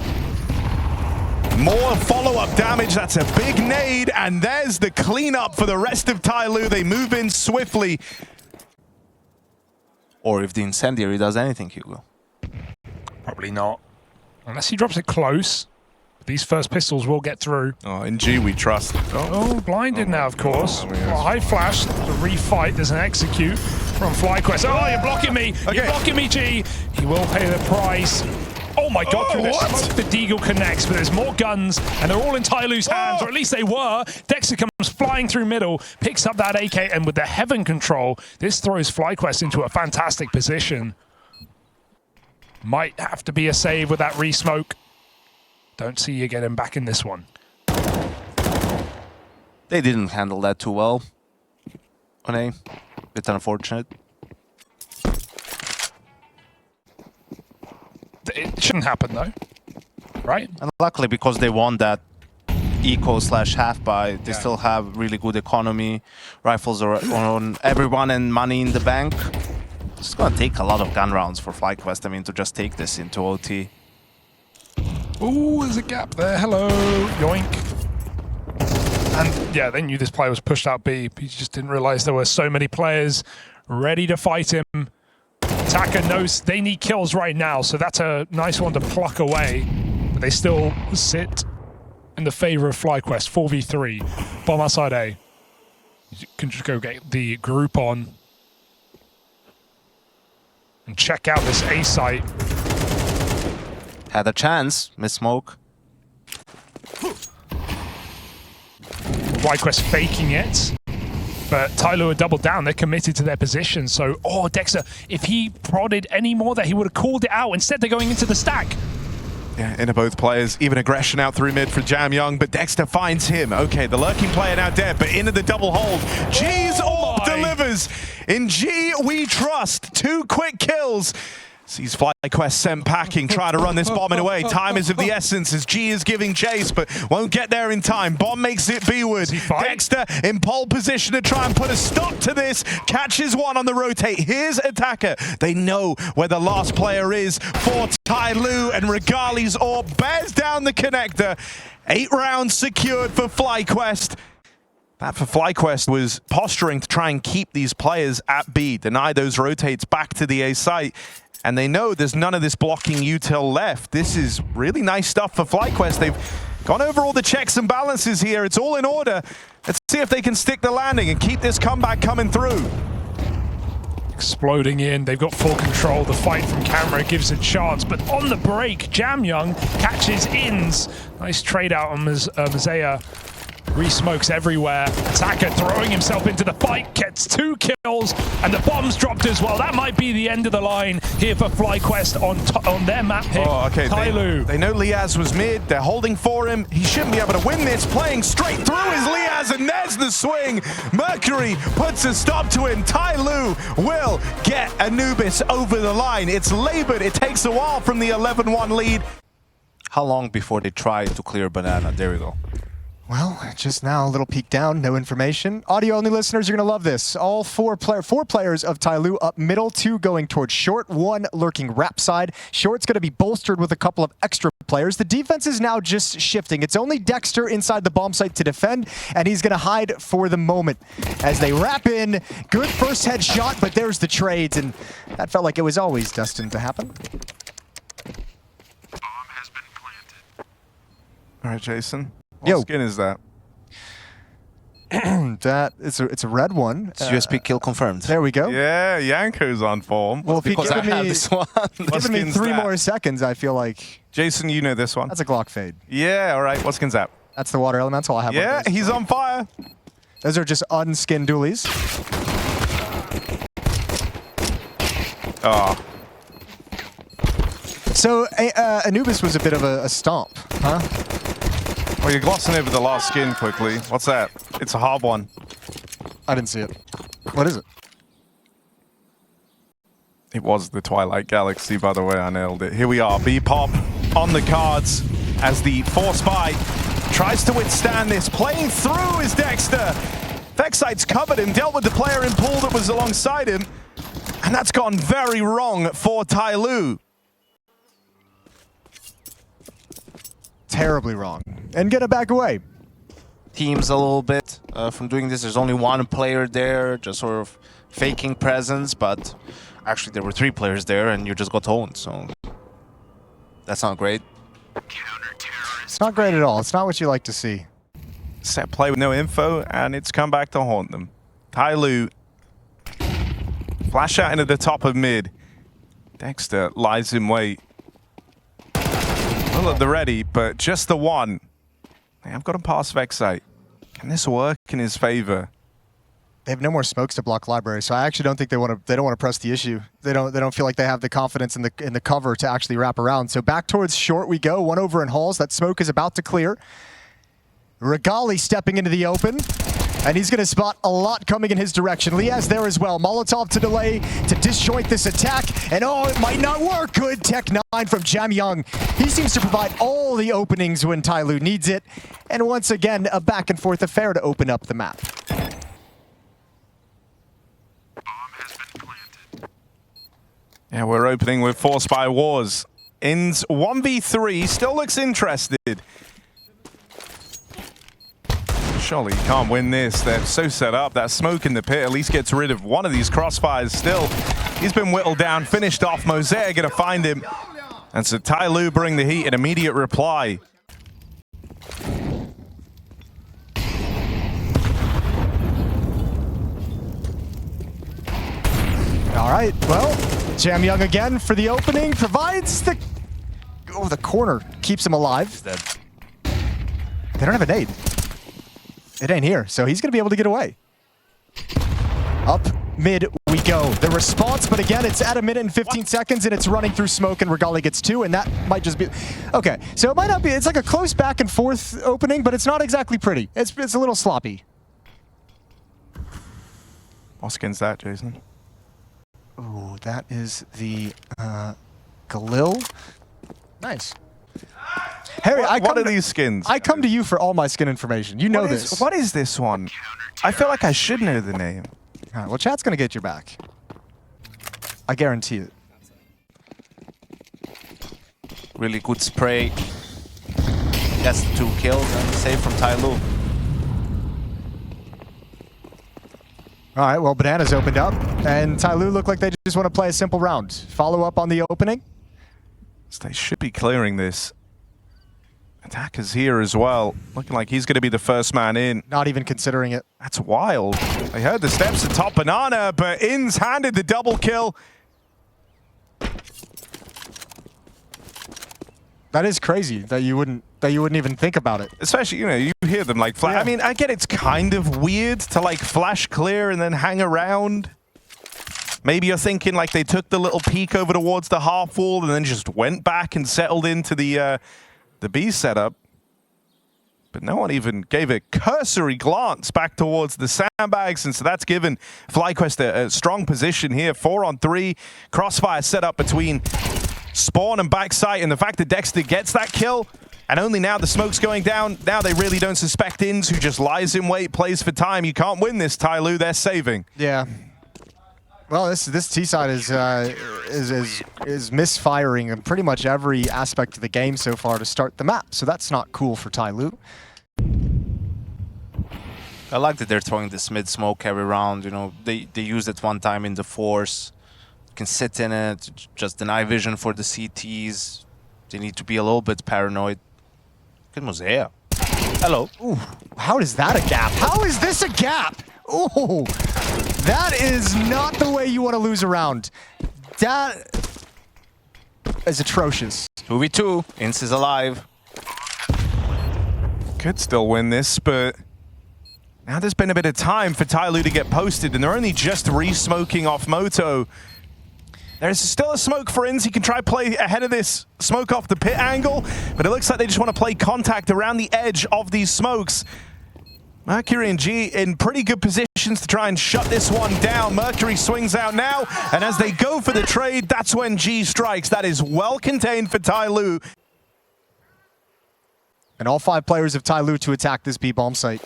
More follow-up damage. That's a big nade, and there's the cleanup for the rest of TyLoo. They move in swiftly. Or if the incendiary does anything, Hugo. Probably not. Unless he drops it close. These first pistols will get through. Oh, in G we trust. Oh, blinded now, of course. Well, high flash to refight. There's an execute from FlyQuest. Oh, you're blocking me. Okay. You're blocking me, G. He will pay the price. Oh my god, through the smoke, the Deagle connects, but there's more guns, and they're all in TyLoo's hands, or at least they were. Dexter comes flying through middle, picks up that AK, and with the Heaven control, this throws FlyQuest into a fantastic position. Might have to be a save with that re-smoke. Don't see you getting back in this one. They didn't handle that too well. On A. It's unfortunate. It shouldn't happen though, right? And luckily, because they won that eco/half buy, they still have really good economy. Rifles are on everyone and money in the bank. It's gonna take a lot of gun rounds for FlyQuest, I mean, to just take this into OT. Ooh, there's a gap there. Hello, yoink. And yeah, they knew this player was pushed out B. He just didn't realize there were so many players ready to fight him. Attacker knows they need kills right now, so that's a nice one to pluck away. But they still sit in the favor of FlyQuest. 4v3. Bomb outside A. You can just go get the group on and check out this A site. Had a chance, miss smoke. FlyQuest faking it, but TyLoo are doubled down. They're committed to their position. So, oh, Dexter, if he prodded any more there, he would have called it out. Instead, they're going into the stack. Yeah, into both players. Even aggression out through mid for Jamyoung, but Dexter finds him. Okay, the lurking player now dead, but into the double hold. Jeez, orb delivers. In G, we trust. 2 quick kills. Sees FlyQuest sent packing, trying to run this bomb in away. Time is of the essence as G is giving chase, but won't get there in time. Bomb makes it B-ward. Dexter in pole position to try and put a stop to this. Catches one on the rotate. Here's Attacker. They know where the last player is for TyLoo, and Regali's orb bears down the connector. 8 rounds secured for FlyQuest. That for FlyQuest was posturing to try and keep these players at B, deny those rotates back to the A site. And they know there's none of this blocking util left. This is really nice stuff for FlyQuest. They've gone over all the checks and balances here. It's all in order. Let's see if they can stick the landing and keep this comeback coming through. Exploding in, they've got full control. The fight from camera gives a chance, but on the break, Jamyoung catches ins. Nice trade out on Mazea. Re-smokes everywhere. Attacker throwing himself into the fight, gets 2 kills, and the bomb's dropped as well. That might be the end of the line here for FlyQuest on their map pick. Oh, okay. TyLoo. They know Liaz was mid. They're holding for him. He shouldn't be able to win this. Playing straight through is Liaz, and there's the swing. Mercury puts a stop to him. TyLoo will get Anubis over the line. It's labored. It takes a while from the 11-1 lead. How long before they try to clear banana? There we go. Well, just now, a little peek down, no information. Audio-only listeners, you're going to love this. All four players of TyLoo up middle, 2 going towards short, 1 lurking rap side. Short's going to be bolstered with a couple of extra players. The defense is now just shifting. It's only Dexter inside the bomb site to defend, and he's going to hide for the moment. As they wrap in, good first headshot, but there's the trades, and that felt like it was always destined to happen. All right, Jason. Yo. What skin is that? It's a red one. It's USP kill confirmed. There we go. Yeah, Yanko's on form. Well, if he Because I given have me, this one. given me skin's 3 that? more seconds, I feel like Jason, you know this one. that's a Glock fade. Yeah, all right. What skin's that? That's the water elemental I have. Yeah, one of those. he's on fire. Those are just unskinned dualies. Oh, So Anubis was a bit of a stomp, huh? well, you're glossing over the last skin quickly. What's that? It's a hard one. I didn't see it. What is it? It was the Twilight Galaxy, by the way. I nailed it. Here we are. B-Pop on the cards as the Force Spy tries to withstand this. Playing through is Dexter. Vexite's covered him, dealt with the player in pool that was alongside him. And that's gone very wrong for TyLoo. Terribly wrong. And gonna back away. Teams a little bit from doing this. There's only 1 player there, just sort of faking presence, but actually there were 3 players there and you just got owned, so that's not great. It's not great at all. It's not what you like to see. Set play with no info, and it's come back to haunt them. TyLoo flash out into the top of mid. Dexter lies in wait. Well at the ready, but just the one. They have got him past Vexite. Can this work in his favor? They have no more smokes to block library, so I actually don't think they want to. They don't want to press the issue. They don't feel like they have the confidence in the cover to actually wrap around. So back towards short we go. 1 over in halls. That smoke is about to clear. Regali stepping into the open, and he's going to spot a lot coming in his direction. Liaz there as well. Molotov to delay, to disjoint this attack, and oh, it might not work. Good Tech 9 from Jamyoung. He seems to provide all the openings when TyLoo needs it, and once again, a back and forth affair to open up the map. Yeah, we're opening with Force by Wars. Ins 1v3, still looks interested. Surely you can't win this. They're so set up. That smoke in the pit at least gets rid of one of these crossfires still. He's been whittled down, finished off. Mosaic gonna find him. And so TyLoo bring the heat, an immediate reply. All right, well, Jamyoung again for the opening, provides the... Oh, the corner keeps him alive. They don't have a nade. It ain't here, so he's going to be able to get away. Up mid we go. The response, but again, it's at 1 minute and 15 seconds, and it's running through smoke, and Regali gets 2, and that might just be... Okay, so it might not be... It's like a close back and forth opening, but it's not exactly pretty. It's a little sloppy. What skin's that, Jason? Ooh, that is the Galil. Nice. Harry, What are these skins? I come to you for all my skin information. You know this. What is this one? I feel like I should know the name. All right, well, chat's going to get your back. I guarantee it. Really good spray. Gets the 2 kills and save from TyLoo. All right, well, Bananas opened up, and TyLoo looked like they just want to play a simple round. Follow up on the opening. So they should be clearing this. Attacker's here as well. Looking like he's going to be the first man in. Not even considering it. That's wild. They heard the steps at top banana, but Inns handed the double kill. That is crazy that you wouldn't even think about it. Especially, you know, you hear them like flash. Yeah. I mean, I get it's kind of weird to like flash clear and then hang around. Maybe you're thinking like they took the little peek over towards the half wall and then just went back and settled into the B setup. But no one even gave a cursory glance back towards the sandbags, and so that's given FlyQuest a strong position here. 4-on-3, crossfire set up between Spawn and backside, and the fact that Dexter gets that kill, and only now the smoke's going down. Now they really don't suspect Inns, who just lies in wait, plays for time. You can't win this, TyLoo. They're saving. Yeah. Well, this T side is misfiring in pretty much every aspect of the game so far to start the map. So that's not cool for TyLoo. I like that they're throwing this mid smoke every round. You know, they used it one time in the Force. You can sit in it, just deny vision for the CTs. They need to be a little bit paranoid. Good Mosea. Hello. Ooh, how is that a gap? How is this a gap? Ooh, that is not the way you want to lose a round. That is atrocious. 2v2. Inns is alive. Could still win this, but now there's been a bit of time for TyLoo to get posted, and they're only just re-smoking off Moto. There's still a smoke for Inns. He can try play ahead of this smoke off the pit angle, but it looks like they just want to play contact around the edge of these smokes. Mercury and G in pretty good positions to try and shut this one down. Mercury swings out now, and as they go for the trade, that's when G strikes. That is well contained for TyLoo. And all 5 players of TyLoo to attack this B-bomb site.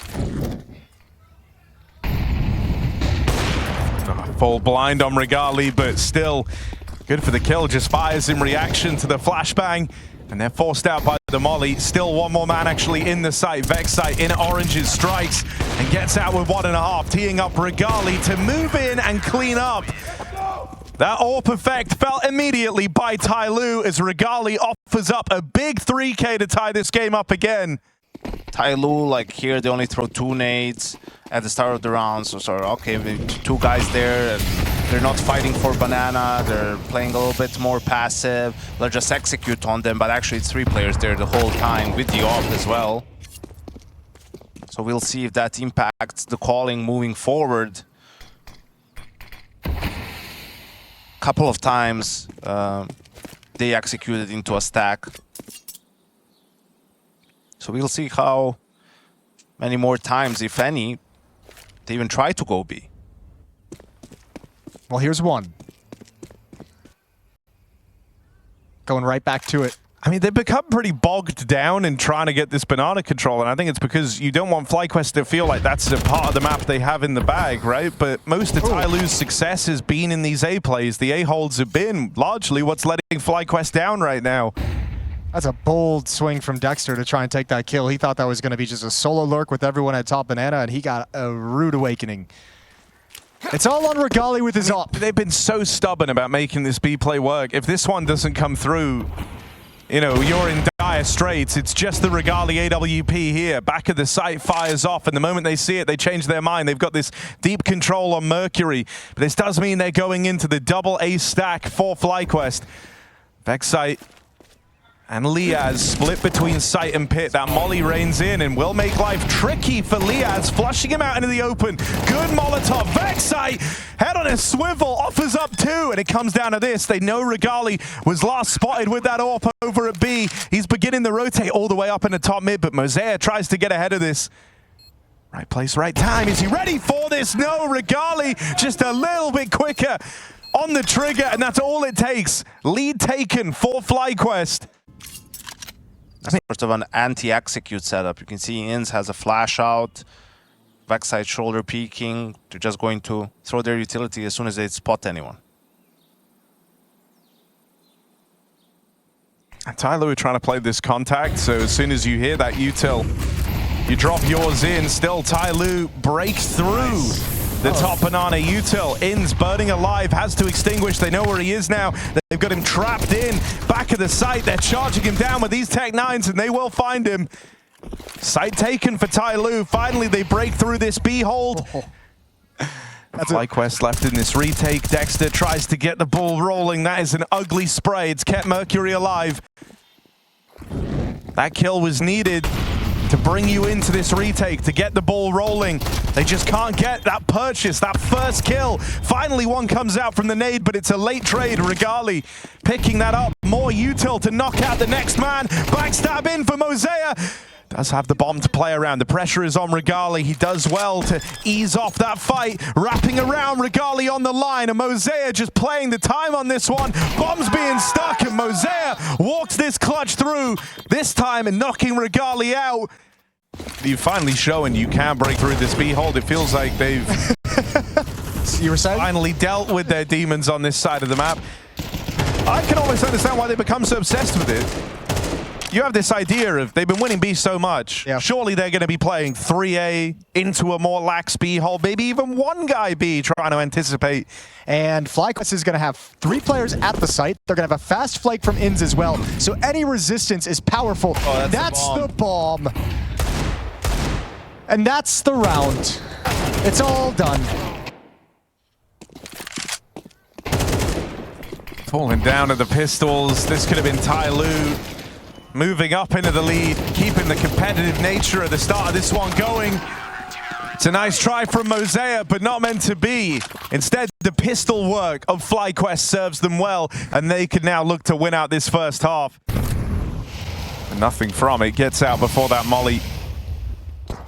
Full blind on Regali, but still good for the kill. Just fires in reaction to the flashbang, and they're forced out by the molly. Still one more man actually in the site. Vex site in oranges strikes and gets out with 1.5, teeing up Regali to move in and clean up. That AWP effect felt immediately by TyLoo as Regali offers up a big 3K to tie this game up again. TyLoo, like here, they only throw 2 nades at the start of the round. So sorry, okay, 2 guys there. And they're not fighting for banana. They're playing a little bit more passive. They'll just execute on them, but actually it's 3 players there the whole time with the AWP as well. So we'll see if that impacts the calling moving forward. Couple of times they executed into a stack. So we'll see how many more times, if any, they even try to go B. Well, here's one. Going right back to it. I mean, they've become pretty bogged down in trying to get this banana control, and I think it's because you don't want FlyQuest to feel like that's the part of the map they have in the bag, right? But most of TyLoo's success has been in these A plays. The A holds have been largely what's letting FlyQuest down right now. That's a bold swing from Dexter to try and take that kill. He thought that was going to be just a solo lurk with everyone at top banana, and he got a rude awakening. It's all on Regali with his AWP. They've been so stubborn about making this B play work. If this one doesn't come through, you know, you're in dire straits. It's just the Regali AWP here. Back of the site fires off, and the moment they see it, they change their mind. They've got this deep control on Mercury. But this does mean they're going into the double A stack for FlyQuest. Vex site and Liaz split between site and pit. That molly reigns in and will make life tricky for Liaz, flushing him out into the open. Good Molotov. Vex site, head on a swivel, offers up 2, and it comes down to this. They know Regali was last spotted with that AWP over at B. He's beginning to rotate all the way up in the top mid, but Mosea tries to get ahead of this. Right place, right time. Is he ready for this? No, Regali just a little bit quicker on the trigger, and that's all it takes. Lead taken for FlyQuest. Sort of an anti-execute setup. You can see Inns has a flash out, backside shoulder peeking. They're just going to throw their utility as soon as they spot anyone. And TyLoo trying to play this contact, so as soon as you hear that util, you drop yours in. Still, TyLoo breaks through the top banana util. Inns burning alive, has to extinguish. They know where he is now. They've got him trapped in, back of the site. They're charging him down with these Tech 9s, and they will find him. Site taken for TyLoo. Finally, they break through this B hold. That's FlyQuest left in this retake. Dexter tries to get the ball rolling. That is an ugly spray. It's kept Mercury alive. That kill was needed to bring you into this retake, to get the ball rolling. They just can't get that purchase, that first kill. Finally, one comes out from the nade, but it's a late trade. Regali picking that up. More util to knock out the next man. Backstab in for Mosea. Does have the bomb to play around. The pressure is on Regali. He does well to ease off that fight. Wrapping around, Regali on the line. And Mosea just playing the time on this one. Bombs being stuck, and Mosea walks this clutch through. This time and knocking Regali out. You've finally shown you can break through this B hold. It feels like they've You were saying? finally dealt with their demons on this side of the map. I can almost understand why they become so obsessed with it. You have this idea of they've been winning B so much. Yeah. Surely they're going to be playing 3A into a more lax B hold, maybe even one guy B trying to anticipate. And FlyQuest is going to have 3 players at the site. They're going to have a fast flake from Inns as well. So any resistance is powerful. Oh, that's the bomb. And that's the round. It's all done. Falling down to the pistols. This could have been TyLoo. Moving up into the lead, keeping the competitive nature of the start of this one going. It's a nice try from Mosea, but not meant to be. Instead, the pistol work of FlyQuest serves them well, and they can now look to win out this first half. And nothing from it. Gets out before that molly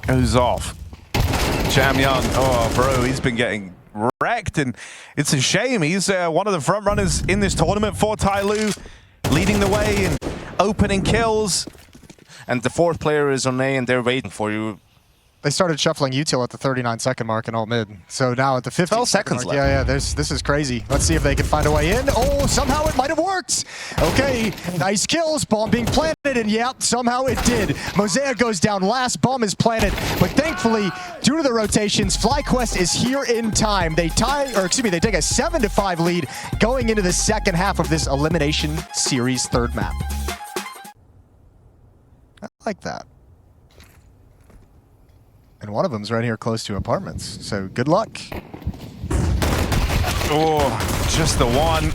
goes off. Jam Young, oh bro, he's been getting wrecked, and it's a shame. He's one of the front runners in this tournament for TyLoo, leading the way and opening kills. And the 4th player is on A, and they're waiting for you. They started shuffling util at the 39-second mark in all mid. So now at the 15 seconds mark, left. yeah, this is crazy. Let's see if they can find a way in. Oh, somehow it might have worked. Okay, nice kills. Bomb being planted, and yeah, somehow it did. Mosea goes down last. Bomb is planted, but thankfully, due to the rotations, FlyQuest is here in time. They take a 7-5 lead going into the second half of this Elimination Series 3rd map. I like that. And one of them's right here close to apartments. So good luck. Oh, just the one.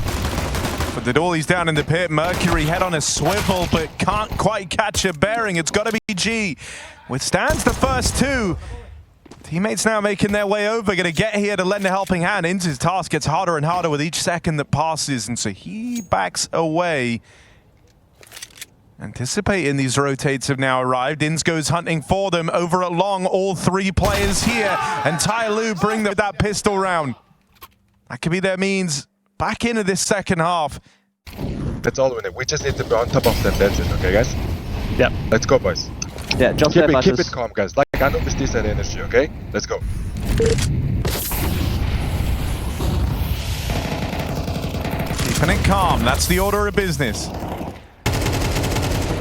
But the dolly's down in the pit. Mercury head on a swivel, but can't quite catch a bearing. It's got to be G. Withstands the first 2. Teammates now making their way over, going to get here to lend a helping hand. Inns' task gets harder and harder with each second that passes, and so he backs away. Anticipating these rotates have now arrived. Inns goes hunting for them over at long. All 3 players here, and TyLoo bring that pistol round. That could be their means back into this second half. That's all we need. We just need to be on top of them. That's it, okay, guys? Yeah. Let's go, boys. Yeah, just keep it calm, guys. Like, I know this decent energy, okay? Let's go. Keeping it calm. That's the order of business.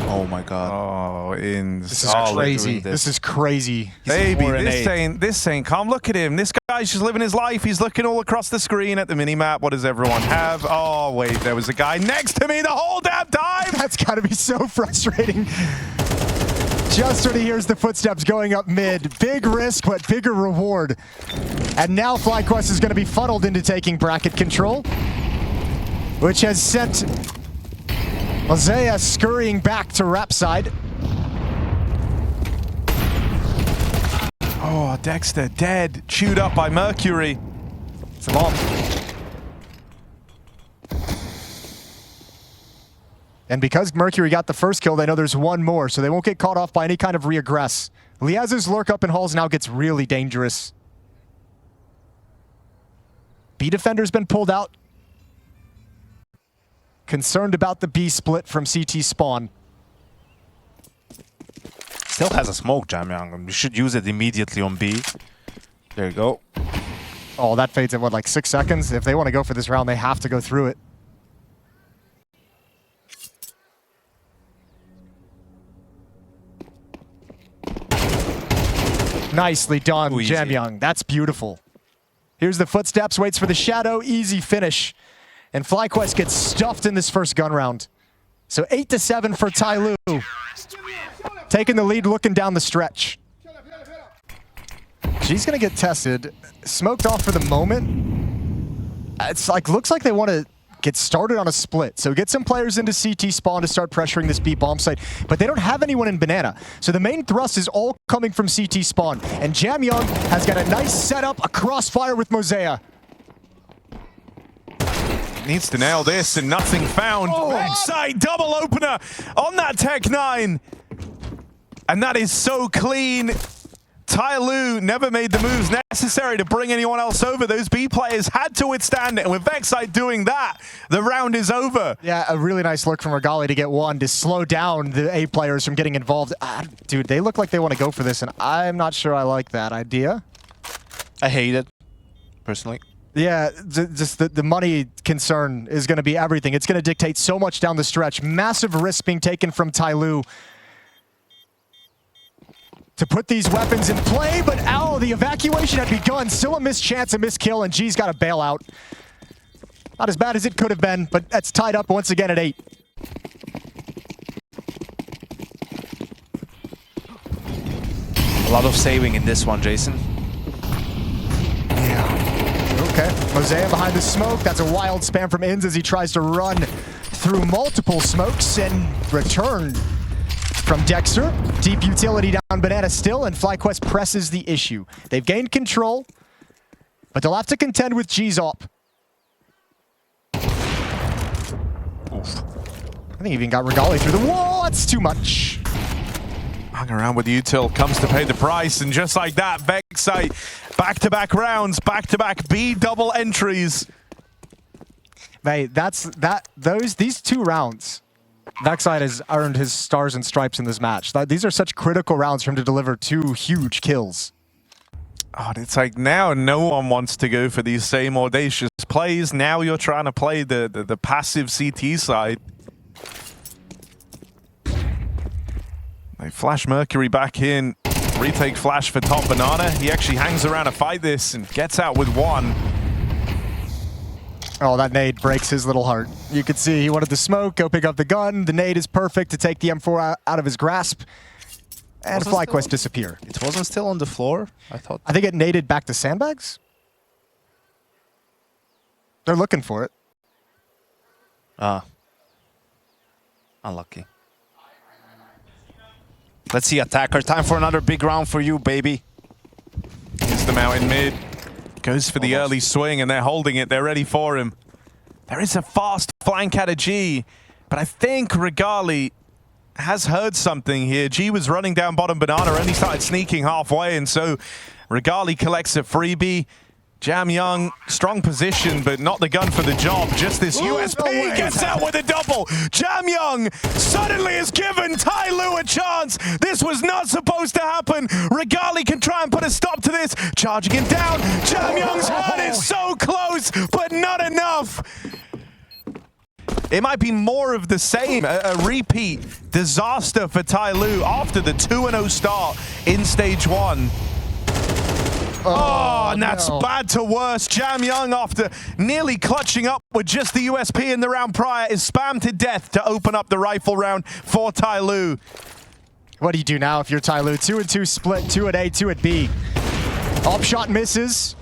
Oh my god. Oh, Inns. This is crazy. This is crazy. Baby, this ain't calm. Look at him. This guy's just living his life. He's looking all across the screen at the minimap. What does everyone have? Oh, wait, there was a guy next to me the whole damn time. That's got to be so frustrating. Just when he hears the footsteps going up mid. Big risk, but bigger reward. And now FlyQuest is going to be funneled into taking bracket control, which has sent Mosea scurrying back to rap side. Oh, Dexter dead, chewed up by Mercury. It's a bomb. And because Mercury got the first kill, they know there's one more, so they won't get caught off by any kind of reaggress Liaz's lurk up in halls now gets really dangerous. B defender's been pulled out. Concerned about the B split from CT spawn. Still has a smoke, Jamyang. You should use it immediately on B. There you go. Oh, that fades in, what, like 6 seconds? If they want to go for this round, they have to go through it. Nicely done, Jamyang. That's beautiful. Here's the footsteps, waits for the shadow, easy finish. And FlyQuest gets stuffed in this first gun round. So 8-7 for TyLoo. Taking the lead, looking down the stretch. She's gonna get tested. Smoked off for the moment. It's like, looks like they want to get started on a split. So get some players into CT spawn to start pressuring this B bomb site. But they don't have anyone in banana. So the main thrust is all coming from CT spawn. And Jamyang has got a nice setup, a crossfire with Mosea. Needs to nail this and nothing found. Backside double opener on that Tech-9. And that is so clean. TyLoo never made the moves necessary to bring anyone else over. Those B players had to withstand it, and with Vexite doing that, the round is over. Yeah, a really nice look from Regali to get one to slow down the A players from getting involved. Dude, they look like they want to go for this, and I'm not sure I like that idea. I hate it, personally. Yeah, just the money concern is going to be everything. It's going to dictate so much down the stretch. Massive risk being taken from TyLoo to put these weapons in play, but the evacuation had begun. Still a missed chance, a missed kill, and G's got to bail out. Not as bad as it could have been, but that's tied up once again at 8. A lot of saving in this one, Jason. Yeah. Okay. Mosea behind the smoke. That's a wild spam from Inns as he tries to run through multiple smokes and return from Dexter. Deep utility down banana still, and FlyQuest presses the issue. They've gained control, but they'll have to contend with G's op. Oof. I think he even got Regali through the wall. That's too much. Hung around with util, comes to pay the price, and just like that, Vexite, back-to-back rounds, back-to-back B double entries. Mate, these 2 rounds, Vexite has earned his stars and stripes in this match. These are such critical rounds for him to deliver 2 huge kills. Oh, it's like now no one wants to go for these same audacious plays. Now you're trying to play the passive CT side. They flash Mercury back in. Retake flash for top banana. He actually hangs around to fight this and gets out with 1. Oh, that nade breaks his little heart. You could see he wanted the smoke, go pick up the gun. The nade is perfect to take the M4 out of his grasp. And FlyQuest disappear. It wasn't still on the floor, I thought. I think it naded back to sandbags. They're looking for it. Unlucky. Let's see, attacker. Time for another big round for you, baby. Here's the mountain mid. Goes for the early swing, and they're holding it. They're ready for him. There is a fast flank out of G, but I think Regali has heard something here. G was running down bottom banana, only started sneaking halfway, and so Regali collects a freebie. Jamyang, strong position, but not the gun for the job. Just this USP gets out with a double. Jamyang suddenly has given TyLoo a chance. This was not supposed to happen. Regali can try and put a stop to this. Charging him down. Jamyang's hurt is so close, but not enough. It might be more of the same, a repeat disaster for TyLoo after the 2-0 start in stage 1. Oh, and that's bad to worse. Jamyang, after nearly clutching up with just the USP in the round prior, is spammed to death to open up the rifle round for TyLoo. What do you do now if you're TyLoo? 2-2 split, 2 at A, 2 at B. Op shot misses.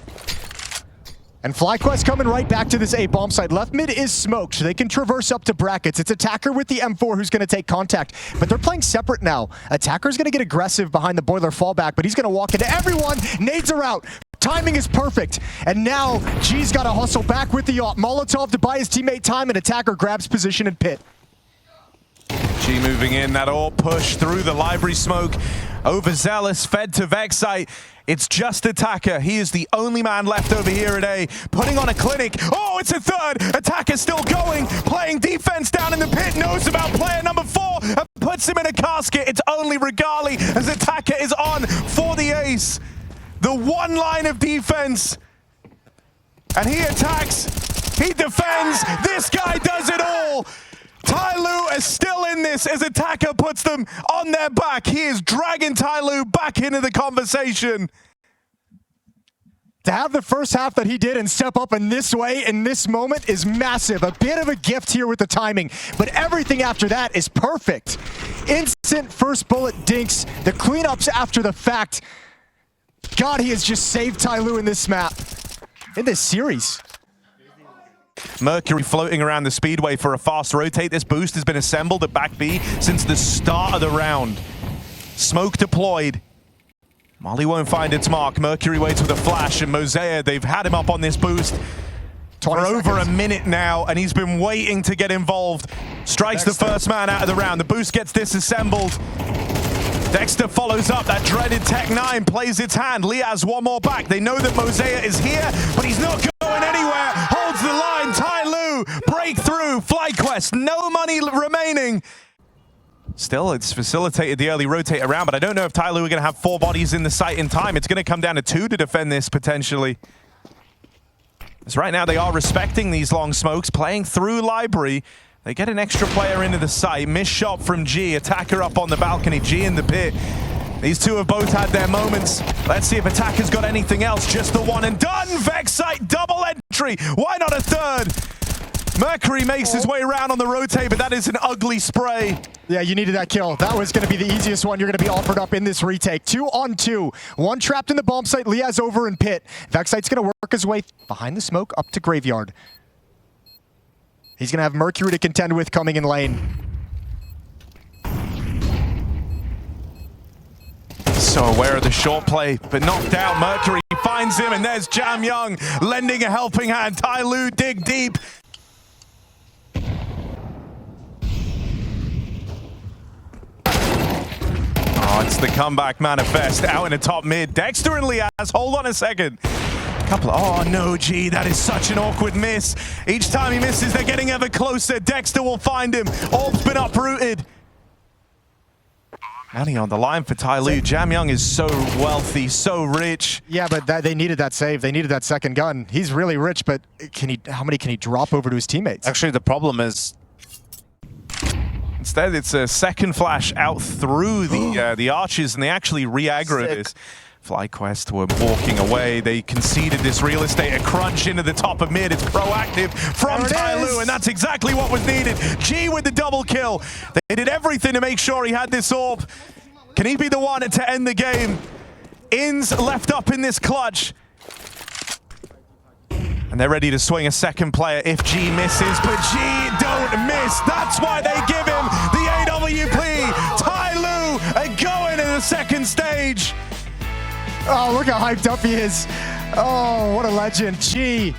And FlyQuest coming right back to this A bomb site. Left mid is smoked, so they can traverse up to brackets. It's Attacker with the M4 who's going to take contact. But they're playing separate now. Attacker's going to get aggressive behind the boiler fallback, but he's going to walk into everyone. Nades are out. Timing is perfect. And now G's got to hustle back with the op. Molotov to buy his teammate time, and Attacker grabs position in pit. G moving in, that all push through the library smoke. Overzealous, fed to Vexite. It's just Attacker. He is the only man left over here at A. Putting on a clinic. Oh, it's a third. Attacker still going. Playing defense down in the pit. Knows about player number 4. And puts him in a casket. It's only Regali as Attacker is on for the ace. The one line of defense. And he attacks. He defends. This guy does it all. TyLoo is still in this as Attacker puts them on their back. He is dragging TyLoo back into the conversation. To have the first half that he did and step up in this way, in this moment, is massive. A bit of a gift here with the timing, but everything after that is perfect. Instant first bullet dinks, the cleanups after the fact. God, he has just saved TyLoo in this map, in this series. Mercury floating around the speedway for a fast rotate. This boost has been assembled at back B since the start of the round. Smoke deployed. Molly won't find its mark. Mercury waits with a flash, and Mosaic, they've had him up on this boost for over a minute now, and he's been waiting to get involved. Strikes the first man out of the round. The boost gets disassembled. Dexter follows up. That dreaded Tech 9 plays its hand. Liaz one more back. They know that Mosaic is here, but he's not going anywhere. Holds the line. TyLoo breakthrough. FlyQuest, no money remaining. Still, it's facilitated the early rotate around, but I don't know if TyLoo are going to have 4 bodies in the site in time. It's going to come down to 2 to defend this, potentially. As right now, they are respecting these long smokes, playing through Library. They get an extra player into the site. Missed shot from G. Attacker up on the balcony. G in the pit. These two have both had their moments. Let's see if Attacker's got anything else. Just the one and done. Vexite double entry. Why not a third? Mercury makes his way around on the rotate, but that is an ugly spray. Yeah, you needed that kill. That was going to be the easiest one you're going to be offered up in this retake. 2 on 2. One trapped in the bomb site. Liaz over in pit. Vexite's going to work his way behind the smoke up to Graveyard. He's going to have Mercury to contend with coming in lane. So aware of the short play, but knocked out. Mercury finds him, and there's Jam Young lending a helping hand. TyLoo dig deep. Oh, it's the comeback manifest out in the top mid. Dexter and Liaz, hold on a second. Oh no, G, that is such an awkward miss. Each time he misses, they're getting ever closer. Dexter will find him. Orb's been uprooted. Money on the line for TyLoo. Jam Young is so wealthy, so rich. Yeah, but they needed that save. They needed that second gun. He's really rich, but how many can he drop over to his teammates? Actually, the problem is instead it's a second flash out through the arches, and they actually re-aggro this. FlyQuest were walking away. They conceded this real estate. A crunch into the top of mid. It's proactive from TyLoo, and that's exactly what was needed. G with the double kill. They did everything to make sure he had this orb. Can he be the one to end the game? Inns left up in this clutch. And they're ready to swing a second player if G misses, but G don't miss. That's why they give him the AWP. TyLoo are going to the second stage. Oh, look how hyped up he is. Oh, what a legend. G.